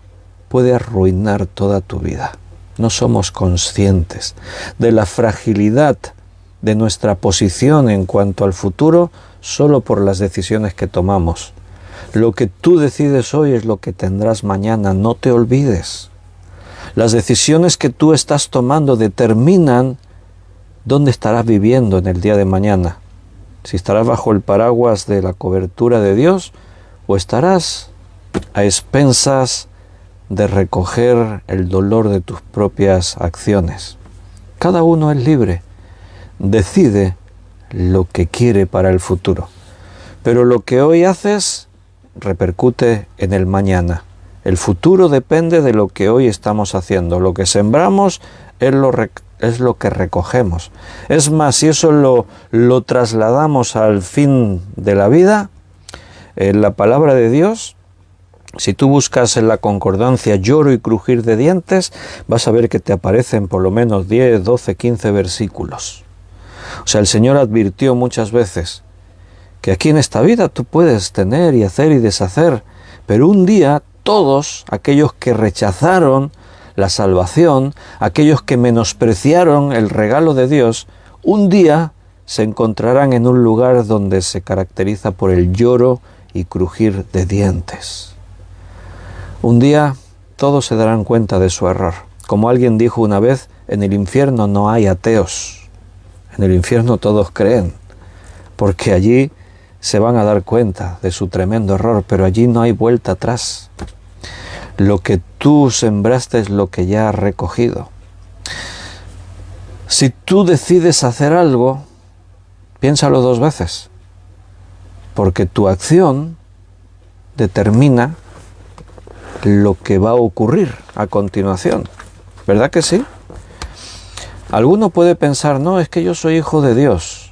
Speaker 1: puede arruinar toda tu vida. No somos conscientes de la fragilidad de nuestra posición en cuanto al futuro solo por las decisiones que tomamos. Lo que tú decides hoy es lo que tendrás mañana, no te olvides. Las decisiones que tú estás tomando determinan dónde estarás viviendo en el día de mañana. Si estarás bajo el paraguas de la cobertura de Dios o estarás a expensas de recoger el dolor de tus propias acciones. Cada uno es libre, decide lo que quiere para el futuro. Pero lo que hoy haces repercute en el mañana. El futuro depende de lo que hoy estamos haciendo. Lo que sembramos es es lo que recogemos. Es más, si eso lo trasladamos al fin de la vida, en la palabra de Dios, si tú buscas en la concordancia lloro y crujir de dientes, vas a ver que te aparecen por lo menos 10, 12, 15 versículos. O sea, el Señor advirtió muchas veces que aquí en esta vida tú puedes tener y hacer y deshacer, pero un día todos aquellos que rechazaron la salvación, aquellos que menospreciaron el regalo de Dios, un día se encontrarán en un lugar donde se caracteriza por el lloro y crujir de dientes. Un día todos se darán cuenta de su error. Como alguien dijo una vez, en el infierno no hay ateos. En el infierno todos creen, porque allí se van a dar cuenta de su tremendo error, pero allí no hay vuelta atrás. Lo que tú sembraste es lo que ya has recogido. Si tú decides hacer algo, piénsalo 2 veces, porque tu acción determina lo que va a ocurrir a continuación. ¿Verdad que sí? Alguno puede pensar, no, es que yo soy hijo de Dios.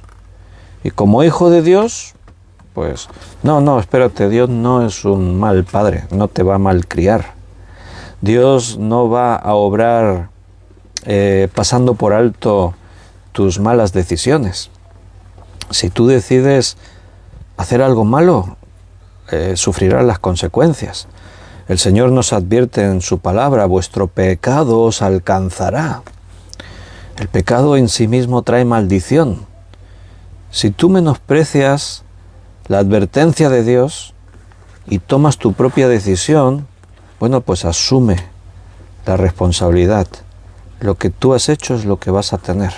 Speaker 1: Y como hijo de Dios, pues, no, espérate, Dios no es un mal padre, no te va a malcriar. Dios no va a obrar pasando por alto tus malas decisiones. Si tú decides hacer algo malo, sufrirás las consecuencias. El Señor nos advierte en su palabra, vuestro pecado os alcanzará. El pecado en sí mismo trae maldición. Si tú menosprecias la advertencia de Dios y tomas tu propia decisión, bueno, pues asume la responsabilidad. Lo que tú has hecho es lo que vas a tener.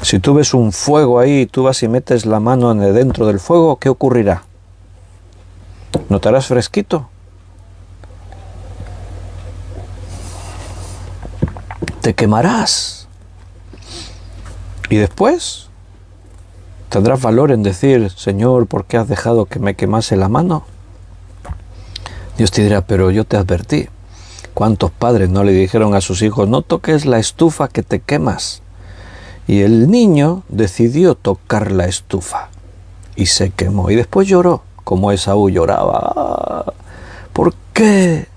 Speaker 1: Si tú ves un fuego ahí y tú vas y metes la mano dentro del fuego, ¿qué ocurrirá? ¿Notarás fresquito? Te quemarás. Y después tendrás valor en decir, Señor, ¿por qué has dejado que me quemase la mano? Dios te dirá, pero yo te advertí. ¿Cuántos padres no le dijeron a sus hijos, no toques la estufa que te quemas? Y el niño decidió tocar la estufa y se quemó. Y después lloró, como Esaú lloraba. ¿Por qué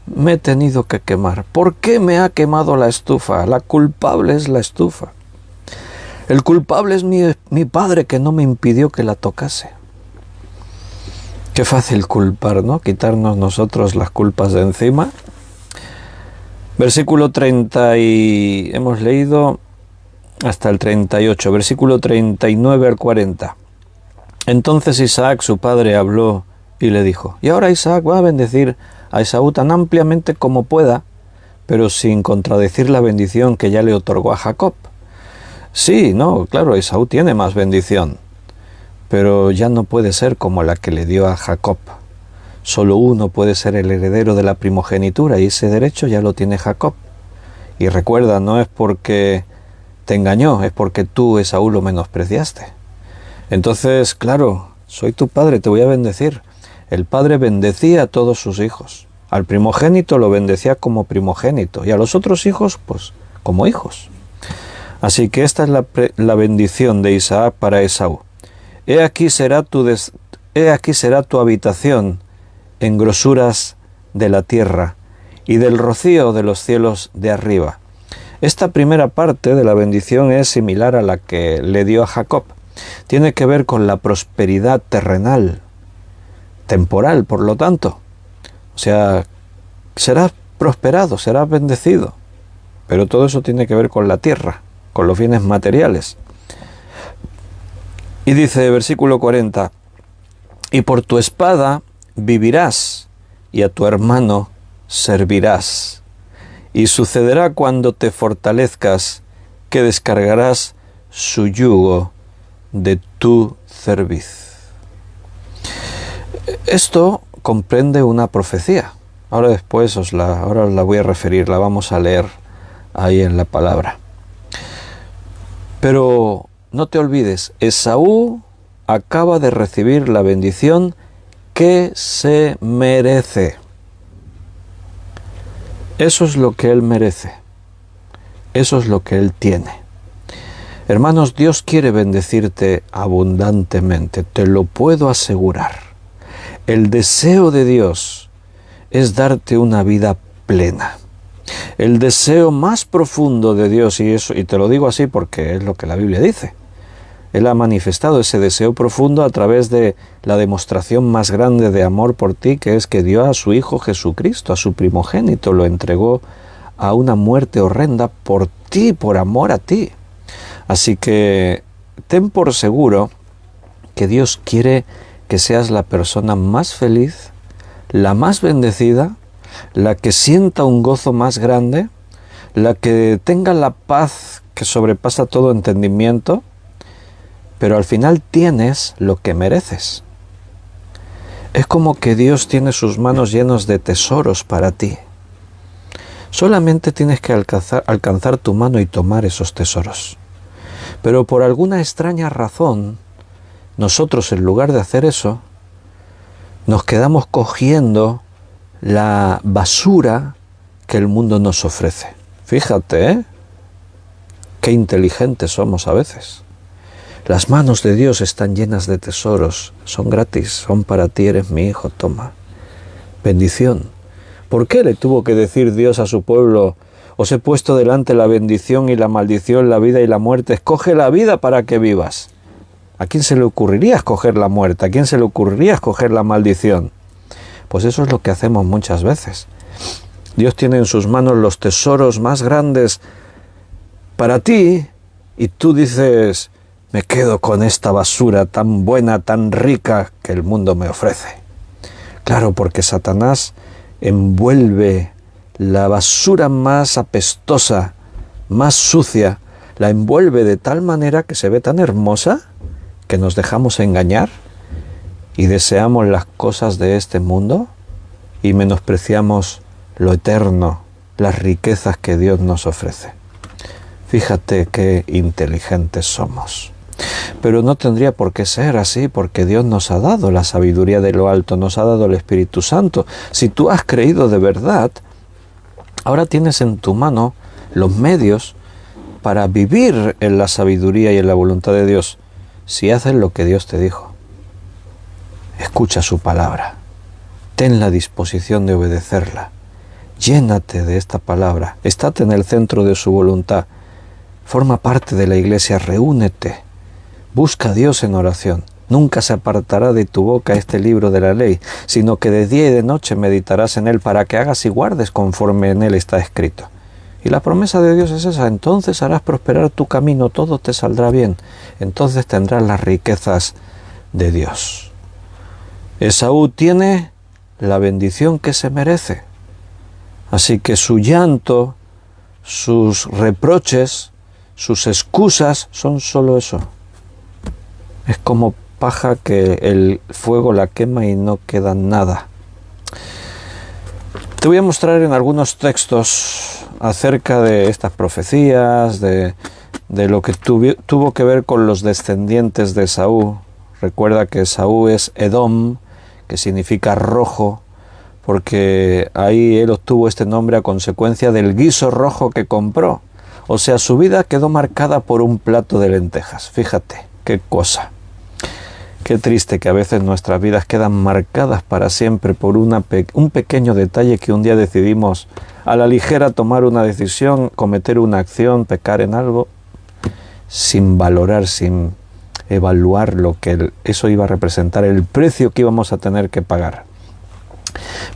Speaker 1: me he tenido que quemar? ¿Por qué me ha quemado la estufa? La culpable es la estufa. El culpable es mi padre que no me impidió que la tocase. Qué fácil culpar, ¿no? Quitarnos nosotros las culpas de encima. Versículo 30 y hemos leído hasta el 38, versículo 39 al 40. Entonces Isaac, su padre, habló y le dijo, y ahora Isaac va a bendecir a Esaú tan ampliamente como pueda, pero sin contradecir la bendición que ya le otorgó a Jacob. Sí, no, claro, Esaú tiene más bendición, pero ya no puede ser como la que le dio a Jacob. Solo uno puede ser el heredero de la primogenitura y ese derecho ya lo tiene Jacob. Y recuerda, no es porque te engañó, es porque tú, Esaú, lo menospreciaste. Entonces, claro, soy tu padre, te voy a bendecir. El padre bendecía a todos sus hijos. Al primogénito lo bendecía como primogénito y a los otros hijos, pues, como hijos. Así que esta es la bendición de Isaac para Esaú. He aquí será tu habitación en grosuras de la tierra y del rocío de los cielos de arriba. Esta primera parte de la bendición es similar a la que le dio a Jacob. Tiene que ver con la prosperidad terrenal, temporal, por lo tanto. O sea, serás prosperado, serás bendecido. Pero todo eso tiene que ver con la tierra, con los bienes materiales. Y dice, versículo 40, y por tu espada vivirás, y a tu hermano servirás. Y sucederá cuando te fortalezcas, que descargarás su yugo de tu cerviz. Esto comprende una profecía. Ahora os la voy a referir, la vamos a leer ahí en la palabra. Pero no te olvides, Esaú acaba de recibir la bendición que se merece. Eso es lo que él merece. Eso es lo que Él tiene. Hermanos, Dios quiere bendecirte abundantemente, te lo puedo asegurar. El deseo de Dios es darte una vida plena. El deseo más profundo de Dios, y te lo digo así porque es lo que la Biblia dice. Él ha manifestado ese deseo profundo a través de la demostración más grande de amor por ti, que es que dio a su Hijo Jesucristo, a su primogénito, lo entregó a una muerte horrenda por ti, por amor a ti. Así que ten por seguro que Dios quiere que seas la persona más feliz, la más bendecida, la que sienta un gozo más grande, la que tenga la paz que sobrepasa todo entendimiento, pero al final tienes lo que mereces. Es como que Dios tiene sus manos llenas de tesoros para ti. Solamente tienes que alcanzar tu mano y tomar esos tesoros. Pero por alguna extraña razón, nosotros en lugar de hacer eso, nos quedamos cogiendo la basura que el mundo nos ofrece. Fíjate, ¿eh? Qué inteligentes somos a veces. Las manos de Dios están llenas de tesoros, son gratis, son para ti, eres mi hijo, toma. Bendición. ¿Por qué le tuvo que decir Dios a su pueblo: os he puesto delante la bendición y la maldición, la vida y la muerte, escoge la vida para que vivas? ¿A quién se le ocurriría escoger la muerte? ¿A quién se le ocurriría escoger la maldición? Pues eso es lo que hacemos muchas veces. Dios tiene en sus manos los tesoros más grandes para ti y tú dices: me quedo con esta basura tan buena, tan rica que el mundo me ofrece. Claro, porque Satanás envuelve la basura más apestosa, más sucia, la envuelve de tal manera que se ve tan hermosa que nos dejamos engañar y deseamos las cosas de este mundo y menospreciamos lo eterno, las riquezas que Dios nos ofrece. Fíjate qué inteligentes somos. Pero no tendría por qué ser así, porque Dios nos ha dado la sabiduría de lo alto, nos ha dado el Espíritu Santo. Si tú has creído de verdad, ahora tienes en tu mano los medios para vivir en la sabiduría y en la voluntad de Dios, si haces lo que Dios te dijo. Escucha su palabra, ten la disposición de obedecerla, llénate de esta palabra, estate en el centro de su voluntad, forma parte de la iglesia, reúnete, busca a Dios en oración. Nunca se apartará de tu boca este libro de la ley, sino que de día y de noche meditarás en él para que hagas y guardes conforme en él está escrito. Y la promesa de Dios es esa: entonces harás prosperar tu camino, todo te saldrá bien, entonces tendrás las riquezas de Dios. Esaú tiene la bendición que se merece, así que su llanto, sus reproches, sus excusas son solo eso. Es como paja que el fuego la quema y no queda nada. Te voy a mostrar en algunos textos acerca de estas profecías, de lo que tuvo que ver con los descendientes de Esaú. Recuerda que Esaú es Edom, que significa rojo, porque ahí él obtuvo este nombre a consecuencia del guiso rojo que compró. O sea, su vida quedó marcada por un plato de lentejas. Fíjate, qué cosa. Qué triste que a veces nuestras vidas quedan marcadas para siempre por un pequeño detalle que un día decidimos a la ligera tomar una decisión, cometer una acción, pecar en algo, sin valorar, sin evaluar lo que eso iba a representar, el precio que íbamos a tener que pagar.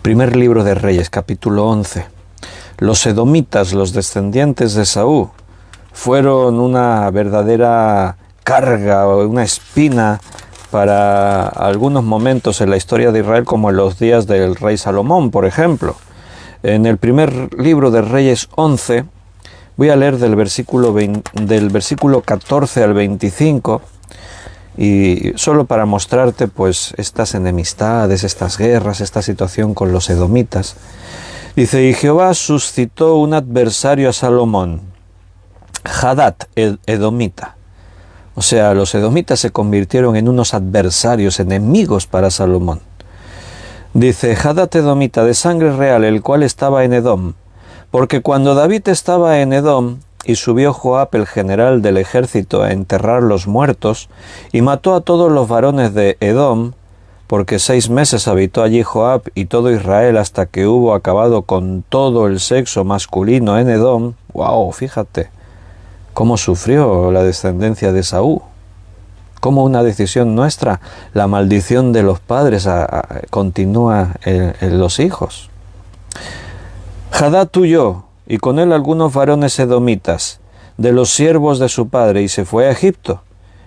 Speaker 1: Primer libro de Reyes, capítulo 11. Los edomitas, los descendientes de Esaú, fueron una verdadera carga o una espina para algunos momentos en la historia de Israel, como en los días del rey Salomón, por ejemplo. En el primer libro de Reyes 11, voy a leer del versículo 14 al 25, y solo para mostrarte pues estas enemistades, estas guerras, esta situación con los edomitas. Dice: y Jehová suscitó un adversario a Salomón, Hadad, edomita. O sea, los edomitas se convirtieron en unos adversarios, enemigos para Salomón. Dice: Hadad edomita, de sangre real, el cual estaba en Edom. Porque cuando David estaba en Edom, y subió Joab, el general del ejército, a enterrar los muertos, y mató a todos los varones de Edom, porque 6 meses habitó allí Joab y todo Israel hasta que hubo acabado con todo el sexo masculino en Edom. ¡Wow! Fíjate cómo sufrió la descendencia de Esaú. Cómo una decisión nuestra, la maldición de los padres continúa en los hijos. Hadad huyó, y con él algunos varones edomitas, de los siervos de su padre, y se fue a Egipto.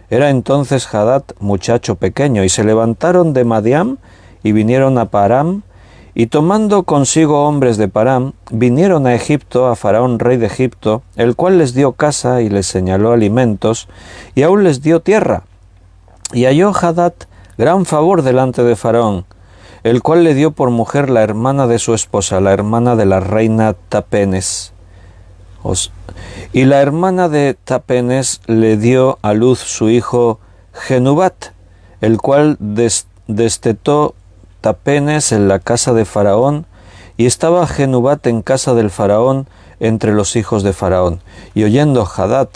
Speaker 1: Era entonces Hadad muchacho pequeño, y se levantaron de Madián, y vinieron a Param, y tomando consigo hombres de Param, vinieron a Egipto, a Faraón rey de Egipto, el cual les dio casa y les señaló alimentos, y aún les dio tierra. Y halló Hadad gran favor delante de Faraón, el cual le dio por mujer la hermana de su esposa, la hermana de la reina Tapenes. Y la hermana de Tapenes le dio a luz su hijo Genubat, el cual destetó Tapenes en la casa de Faraón, y estaba Genubat en casa del Faraón entre los hijos de Faraón. Y oyendo Hadad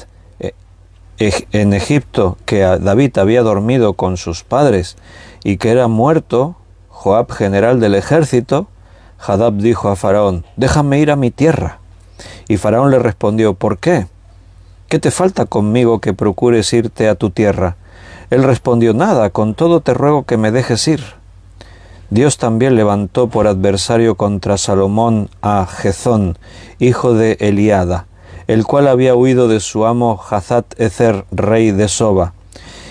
Speaker 1: en Egipto que David había dormido con sus padres y que era muerto Joab, general del ejército, Hadad dijo a Faraón: déjame ir a mi tierra. Y Faraón le respondió: ¿por qué? ¿Qué te falta conmigo que procures irte a tu tierra? Él respondió: nada, con todo te ruego que me dejes ir. Dios también levantó por adversario contra Salomón a Gezón, hijo de Eliada, el cual había huido de su amo Hazat-Ezer, rey de Soba,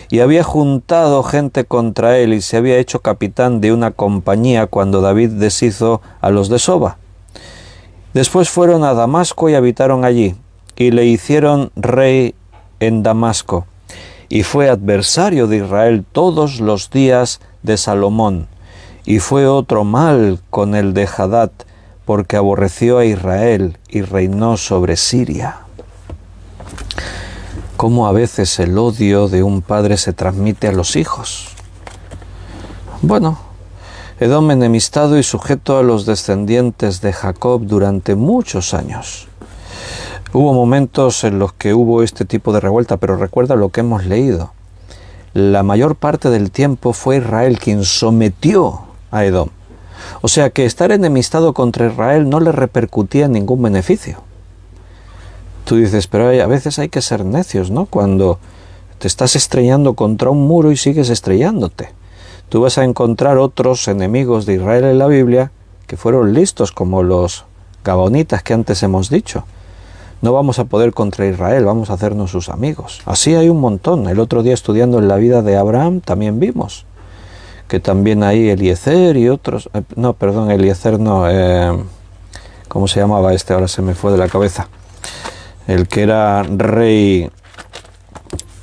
Speaker 1: y había juntado gente contra él y se había hecho capitán de una compañía cuando David deshizo a los de Soba. Después fueron a Damasco y habitaron allí, y le hicieron rey en Damasco, y fue adversario de Israel todos los días de Salomón, y fue otro mal con el de Hadad, porque aborreció a Israel y reinó sobre Siria. Cómo a veces el odio de un padre se transmite a los hijos. Bueno, Edom enemistado y sujeto a los descendientes de Jacob durante muchos años. Hubo momentos en los que hubo este tipo de revuelta, pero recuerda lo que hemos leído. La mayor parte del tiempo fue Israel quien sometió a Edom. O sea que estar enemistado contra Israel no le repercutía en ningún beneficio. Tú dices, pero a veces hay que ser necios, ¿no? Cuando te estás estrellando contra un muro y sigues estrellándote. Tú vas a encontrar otros enemigos de Israel en la Biblia que fueron listos, como los gabonitas que antes hemos dicho. No vamos a poder contra Israel, vamos a hacernos sus amigos. Así hay un montón. El otro día estudiando en la vida de Abraham también vimos que también hay Eliezer y otros... Eliezer no... ¿cómo se llamaba este? Ahora se me fue de la cabeza. El que era rey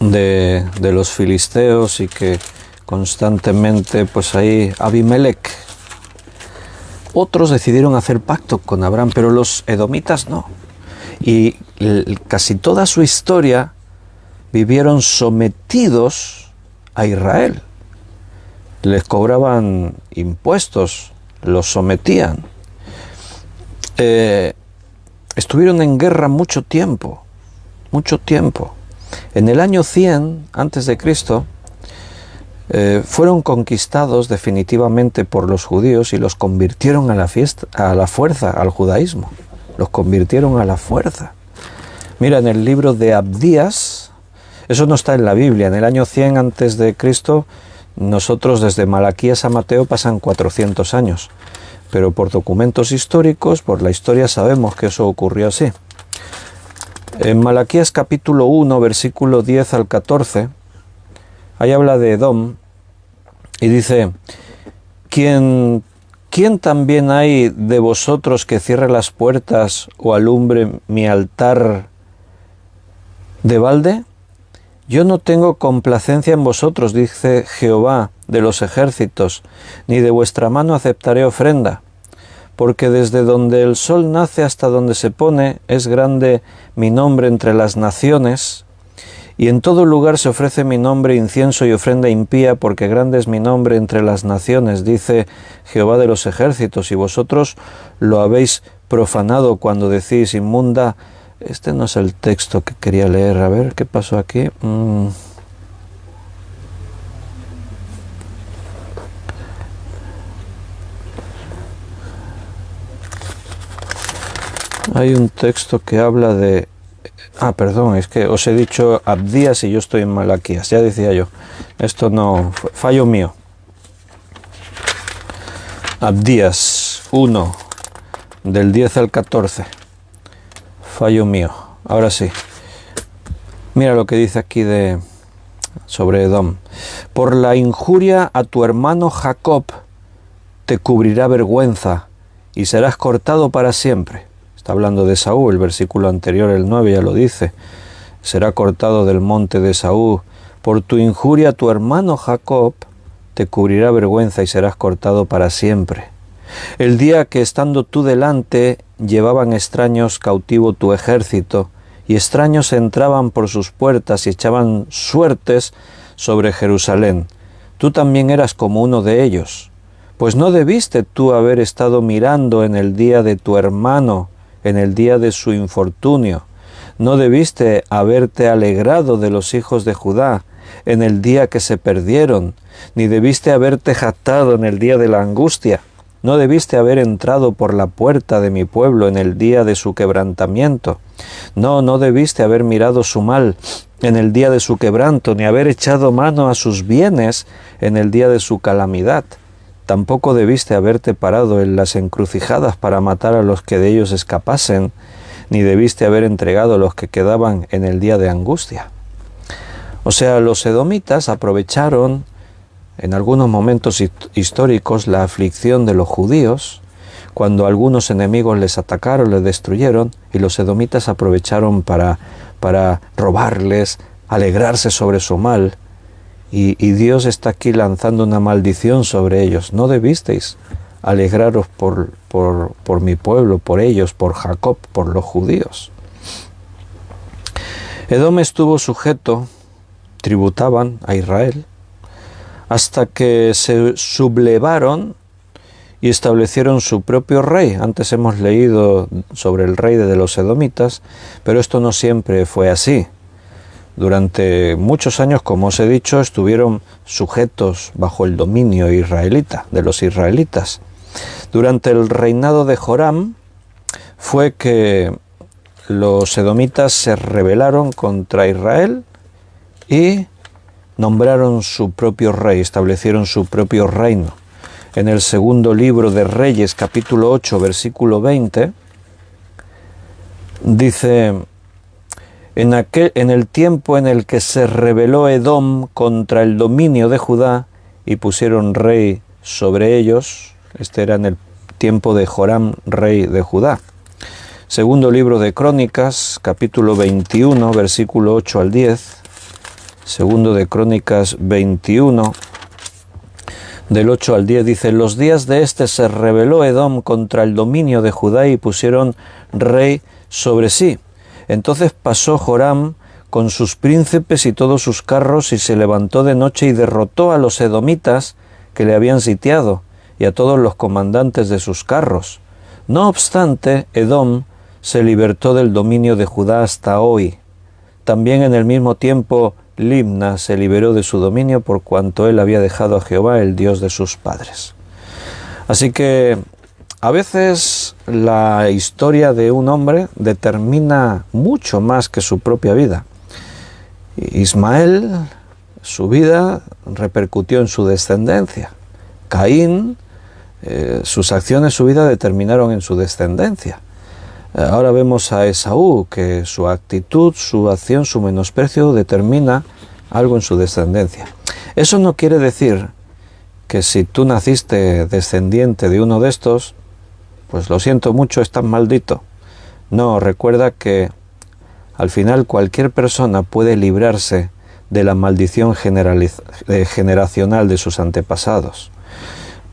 Speaker 1: de los filisteos y que constantemente, pues ahí, Abimelech. Otros decidieron hacer pacto con Abraham, pero los edomitas no. Y casi toda su historia vivieron sometidos a Israel. Les cobraban impuestos, los sometían. Estuvieron en guerra mucho tiempo. En el año 100 antes de Cristo, fueron conquistados definitivamente por los judíos y los convirtieron a la fuerza al judaísmo. Los convirtieron a la fuerza. Mira, en el libro de Abdías, eso no está en la Biblia, en el año 100 antes de Cristo, nosotros desde Malaquías a Mateo pasan 400 años, pero por documentos históricos, por la historia sabemos que eso ocurrió así. En Malaquías capítulo 1, versículo 10 al 14, ahí habla de Edom y dice: ¿Quién también hay de vosotros que cierre las puertas o alumbre mi altar de balde? Yo no tengo complacencia en vosotros, dice Jehová de los ejércitos, ni de vuestra mano aceptaré ofrenda, porque desde donde el sol nace hasta donde se pone es grande mi nombre entre las naciones, y en todo lugar se ofrece mi nombre incienso y ofrenda impía, porque grande es mi nombre entre las naciones, dice Jehová de los ejércitos, y vosotros lo habéis profanado cuando decís: inmunda Este no es el texto que quería leer. A ver, ¿qué pasó aquí? Hay un texto que habla de... perdón, es que os he dicho Abdías y yo estoy en Malaquías, ya decía yo. Esto no... fallo mío. Abdías 1, del 10 al 14. Fallo mío. Ahora sí. Mira lo que dice aquí sobre Edom. Por la injuria a tu hermano Jacob te cubrirá vergüenza y serás cortado para siempre. Está hablando de Esaú, el versículo anterior, el 9, ya lo dice. Será cortado del monte de Esaú. Por tu injuria a tu hermano Jacob te cubrirá vergüenza y serás cortado para siempre. El día que estando tú delante llevaban extraños cautivo tu ejército, y extraños entraban por sus puertas y echaban suertes sobre Jerusalén. Tú también eras como uno de ellos, pues no debiste tú haber estado mirando en el día de tu hermano, en el día de su infortunio. No debiste haberte alegrado de los hijos de Judá en el día que se perdieron, ni debiste haberte jactado en el día de la angustia. No debiste haber entrado por la puerta de mi pueblo en el día de su quebrantamiento. No debiste haber mirado su mal en el día de su quebranto, ni haber echado mano a sus bienes en el día de su calamidad. Tampoco debiste haberte parado en las encrucijadas para matar a los que de ellos escapasen, ni debiste haber entregado a los que quedaban en el día de angustia. O sea, los edomitas aprovecharon en algunos momentos históricos la aflicción de los judíos, cuando algunos enemigos les atacaron, les destruyeron, y los edomitas aprovecharon para robarles, alegrarse sobre su mal, y Dios está aquí lanzando una maldición sobre ellos. No debisteis alegraros por mi pueblo, por ellos, por Jacob, por los judíos. Edom estuvo sujeto, tributaban a Israel, hasta que se sublevaron y establecieron su propio rey. Antes hemos leído sobre el rey de los edomitas, pero esto no siempre fue así. Durante muchos años, como os he dicho, estuvieron sujetos bajo el dominio israelita, de los israelitas. Durante el reinado de Joram fue que los edomitas se rebelaron contra Israel y nombraron su propio rey, establecieron su propio reino. En el segundo libro de Reyes, capítulo 8, versículo 20, dice: en el tiempo en el que se rebeló Edom contra el dominio de Judá y pusieron rey sobre ellos, este era en el tiempo de Joram, rey de Judá. Segundo libro de Crónicas, capítulo 21, versículo 8 al 10, Segundo de Crónicas 21, del 8 al 10, dice: los días de este se rebeló Edom contra el dominio de Judá y pusieron rey sobre sí. Entonces pasó Joram con sus príncipes y todos sus carros y se levantó de noche y derrotó a los edomitas que le habían sitiado y a todos los comandantes de sus carros. No obstante, Edom se libertó del dominio de Judá hasta hoy. También en el mismo tiempo Libna se liberó de su dominio por cuanto él había dejado a Jehová, el Dios de sus padres. Así que a veces la historia de un hombre determina mucho más que su propia vida. Ismael, su vida repercutió en su descendencia. Caín, sus acciones, su vida determinaron en su descendencia. Ahora vemos a Esaú, que su actitud, su acción, su menosprecio determina algo en su descendencia. Eso no quiere decir que si tú naciste descendiente de uno de estos, pues lo siento mucho, estás maldito. No, recuerda que al final cualquier persona puede librarse de la maldición generacional de sus antepasados.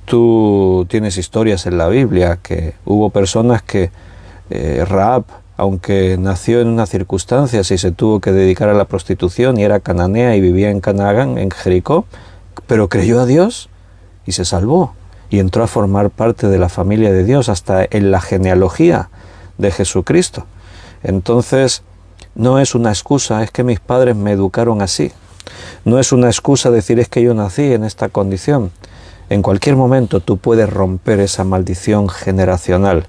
Speaker 1: Tú tienes historias en la Biblia que hubo personas que Rahab, aunque nació en unas circunstancias y se tuvo que dedicar a la prostitución y era cananea y vivía en Canaán, en Jericó, pero creyó a Dios y se salvó y entró a formar parte de la familia de Dios hasta en la genealogía de Jesucristo. Entonces, no es una excusa, es que mis padres me educaron así. No es una excusa decir es que yo nací en esta condición. En cualquier momento tú puedes romper esa maldición generacional.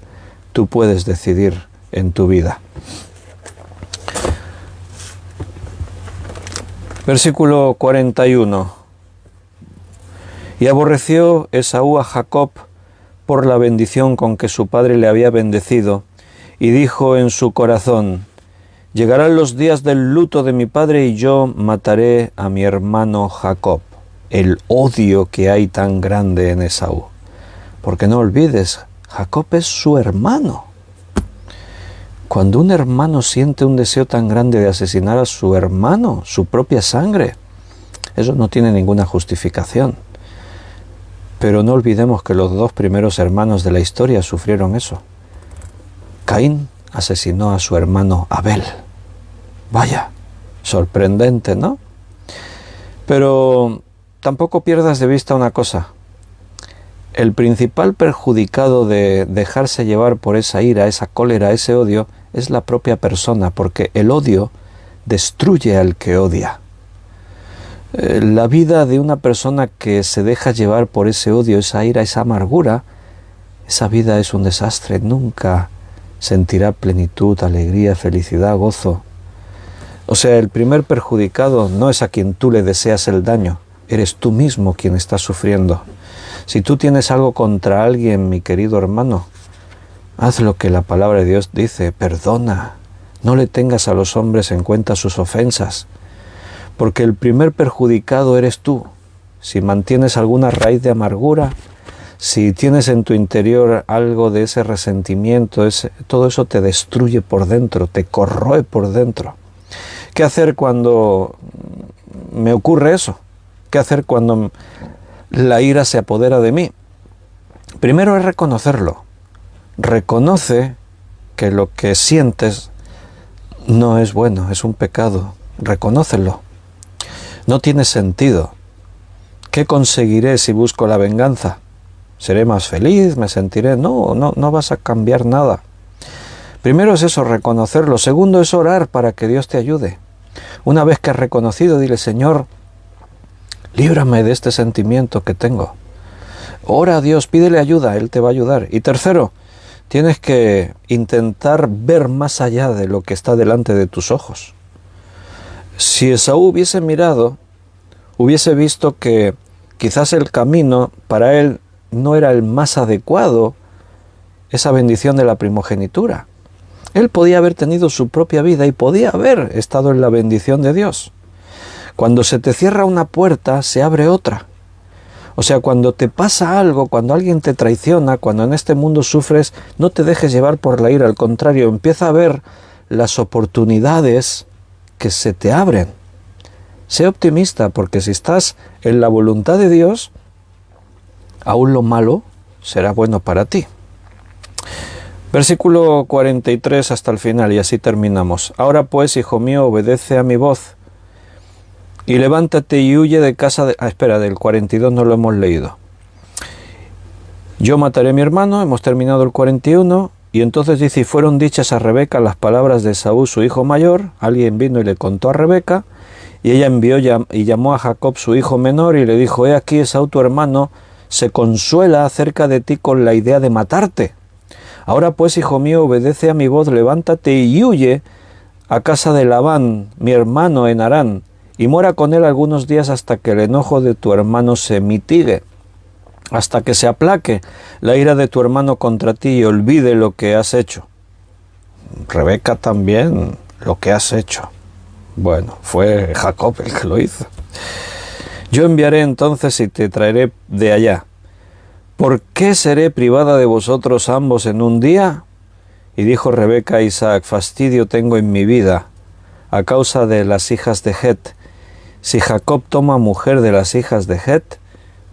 Speaker 1: Tú puedes decidir en tu vida. Versículo 41. Y aborreció Esaú a Jacob por la bendición con que su padre le había bendecido, y dijo en su corazón: llegarán los días del luto de mi padre y yo mataré a mi hermano Jacob. El odio que hay tan grande en Esaú. Porque no olvides, Jacob es su hermano. Cuando un hermano siente un deseo tan grande de asesinar a su hermano, su propia sangre, eso no tiene ninguna justificación. Pero no olvidemos que los dos primeros hermanos de la historia sufrieron eso. Caín asesinó a su hermano Abel. Vaya, sorprendente, ¿no? Pero tampoco pierdas de vista una cosa. El principal perjudicado de dejarse llevar por esa ira, esa cólera, ese odio, es la propia persona, porque el odio destruye al que odia. La vida de una persona que se deja llevar por ese odio, esa ira, esa amargura, esa vida es un desastre. Nunca sentirá plenitud, alegría, felicidad, gozo. O sea, el primer perjudicado no es a quien tú le deseas el daño, eres tú mismo quien está sufriendo. Si tú tienes algo contra alguien, mi querido hermano, haz lo que la palabra de Dios dice, perdona, no le tengas a los hombres en cuenta sus ofensas, porque el primer perjudicado eres tú. Si mantienes alguna raíz de amargura, si tienes en tu interior algo de ese resentimiento, todo eso te destruye por dentro, te corroe por dentro. ¿Qué hacer cuando me ocurre eso? ¿Qué hacer cuando la ira se apodera de mí? Primero es reconocerlo. Reconoce que lo que sientes no es bueno, es un pecado. Reconócelo. No tiene sentido. ¿Qué conseguiré si busco la venganza? ¿Seré más feliz? ¿Me sentiré? No vas a cambiar nada. Primero es eso, reconocerlo. Segundo es orar para que Dios te ayude. Una vez que has reconocido, dile: Señor, líbrame de este sentimiento que tengo. Ora a Dios, pídele ayuda, Él te va a ayudar. Y tercero, tienes que intentar ver más allá de lo que está delante de tus ojos. Si Esaú hubiese mirado, hubiese visto que quizás el camino para él no era el más adecuado, esa bendición de la primogenitura. Él podía haber tenido su propia vida y podía haber estado en la bendición de Dios. Cuando se te cierra una puerta, se abre otra. O sea, cuando te pasa algo, cuando alguien te traiciona, cuando en este mundo sufres, no te dejes llevar por la ira. Al contrario, empieza a ver las oportunidades que se te abren. Sé optimista, porque si estás en la voluntad de Dios, aún lo malo será bueno para ti. Versículo 43 hasta el final, y así terminamos. Ahora pues, hijo mío, obedece a mi voz, y levántate y huye de casa de... del 42 no lo hemos leído. Yo mataré a mi hermano, hemos terminado el 41, y entonces dice: y fueron dichas a Rebeca las palabras de Esaú, su hijo mayor. Alguien vino y le contó a Rebeca, y ella envió y llamó a Jacob, su hijo menor, y le dijo: he aquí, Esaú tu hermano se consuela acerca de ti con la idea de matarte. Ahora pues, hijo mío, obedece a mi voz, levántate y huye a casa de Labán, mi hermano, en Harán, y mora con él algunos días hasta que el enojo de tu hermano se mitigue, hasta que se aplaque la ira de tu hermano contra ti y olvide lo que has hecho. Rebeca también, lo que has hecho. Bueno, fue Jacob el que lo hizo. Yo enviaré entonces y te traeré de allá. ¿Por qué seré privada de vosotros ambos en un día? Y dijo Rebeca a Isaac: fastidio tengo en mi vida a causa de las hijas de Het. Si Jacob toma mujer de las hijas de Het,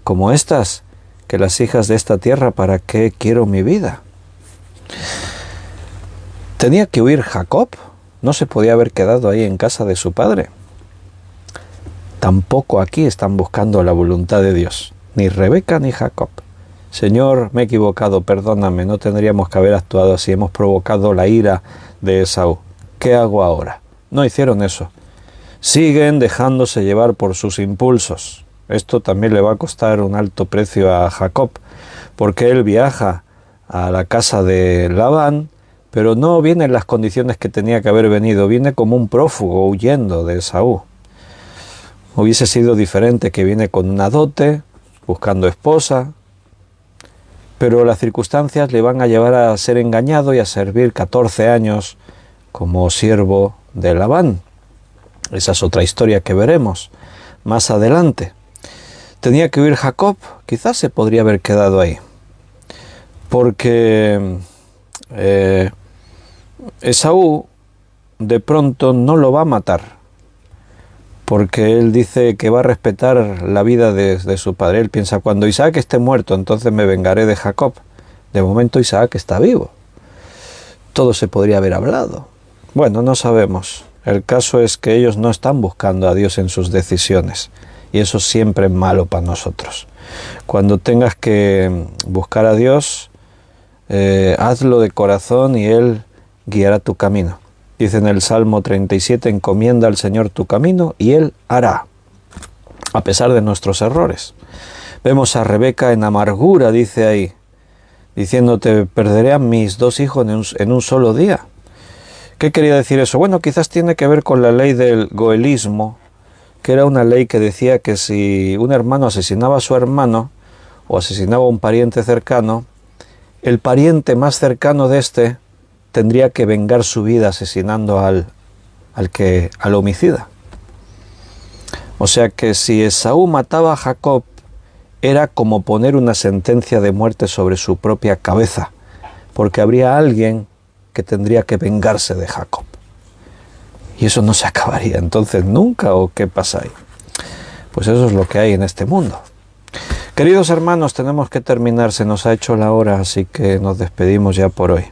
Speaker 1: como estas, que las hijas de esta tierra, ¿para qué quiero mi vida? ¿Tenía que huir Jacob? ¿No se podía haber quedado ahí en casa de su padre? Tampoco aquí están buscando la voluntad de Dios, ni Rebeca ni Jacob. Señor, me he equivocado, perdóname, no tendríamos que haber actuado así, hemos provocado la ira de Esaú. ¿qué hago ahora? No hicieron eso. Siguen dejándose llevar por sus impulsos. Esto también le va a costar un alto precio a Jacob, porque él viaja a la casa de Labán, pero no viene en las condiciones que tenía que haber venido, viene como un prófugo huyendo de Esaú. Hubiese sido diferente que viene con una dote, buscando esposa, pero las circunstancias le van a llevar a ser engañado y a servir 14 años como siervo de Labán. Esa es otra historia que veremos más adelante. Tenía que huir Jacob, quizás se podría haber quedado ahí, porque Esaú de pronto no lo va a matar, porque él dice que va a respetar la vida de su padre. Él piensa, cuando Isaac esté muerto, entonces me vengaré de Jacob. De momento Isaac está vivo. Todo se podría haber hablado. Bueno, no sabemos. El caso es que ellos no están buscando a Dios en sus decisiones, y eso siempre es malo para nosotros. Cuando tengas que buscar a Dios, hazlo de corazón y Él guiará tu camino. Dice en el Salmo 37, encomienda al Señor tu camino y Él hará, a pesar de nuestros errores. Vemos a Rebeca en amargura, dice ahí, diciéndote, perderé a mis 2 hijos en un solo día. ¿Qué quería decir eso? Bueno, quizás tiene que ver con la ley del goelismo, que era una ley que decía que si un hermano asesinaba a su hermano o asesinaba a un pariente cercano, el pariente más cercano de este tendría que vengar su vida asesinando al homicida. O sea que si Esaú mataba a Jacob, era como poner una sentencia de muerte sobre su propia cabeza, porque habría alguien que tendría que vengarse de Jacob. Y eso no se acabaría entonces nunca, ¿o qué pasa ahí? Pues eso es lo que hay en este mundo. Queridos hermanos, tenemos que terminar, se nos ha hecho la hora, así que nos despedimos ya por hoy.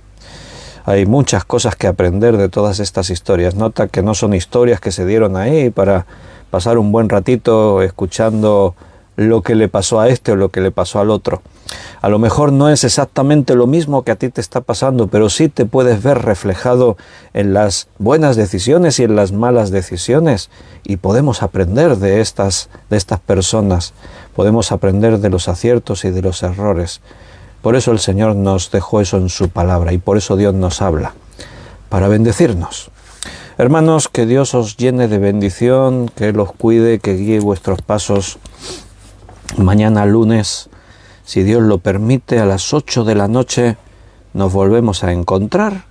Speaker 1: Hay muchas cosas que aprender de todas estas historias. Nota que no son historias que se dieron ahí para pasar un buen ratito escuchando lo que le pasó a este o lo que le pasó al otro. A lo mejor no es exactamente lo mismo que a ti te está pasando, pero sí te puedes ver reflejado en las buenas decisiones y en las malas decisiones, y podemos aprender de estas personas, podemos aprender de los aciertos y de los errores. Por eso el Señor nos dejó eso en su palabra, y por eso Dios nos habla, para bendecirnos. Hermanos, que Dios os llene de bendición, que Él os cuide, que guíe vuestros pasos. Mañana lunes, si Dios lo permite, a las 8 de la noche nos volvemos a encontrar,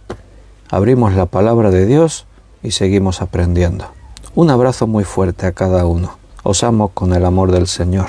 Speaker 1: abrimos la palabra de Dios y seguimos aprendiendo. Un abrazo muy fuerte a cada uno. Os amo con el amor del Señor.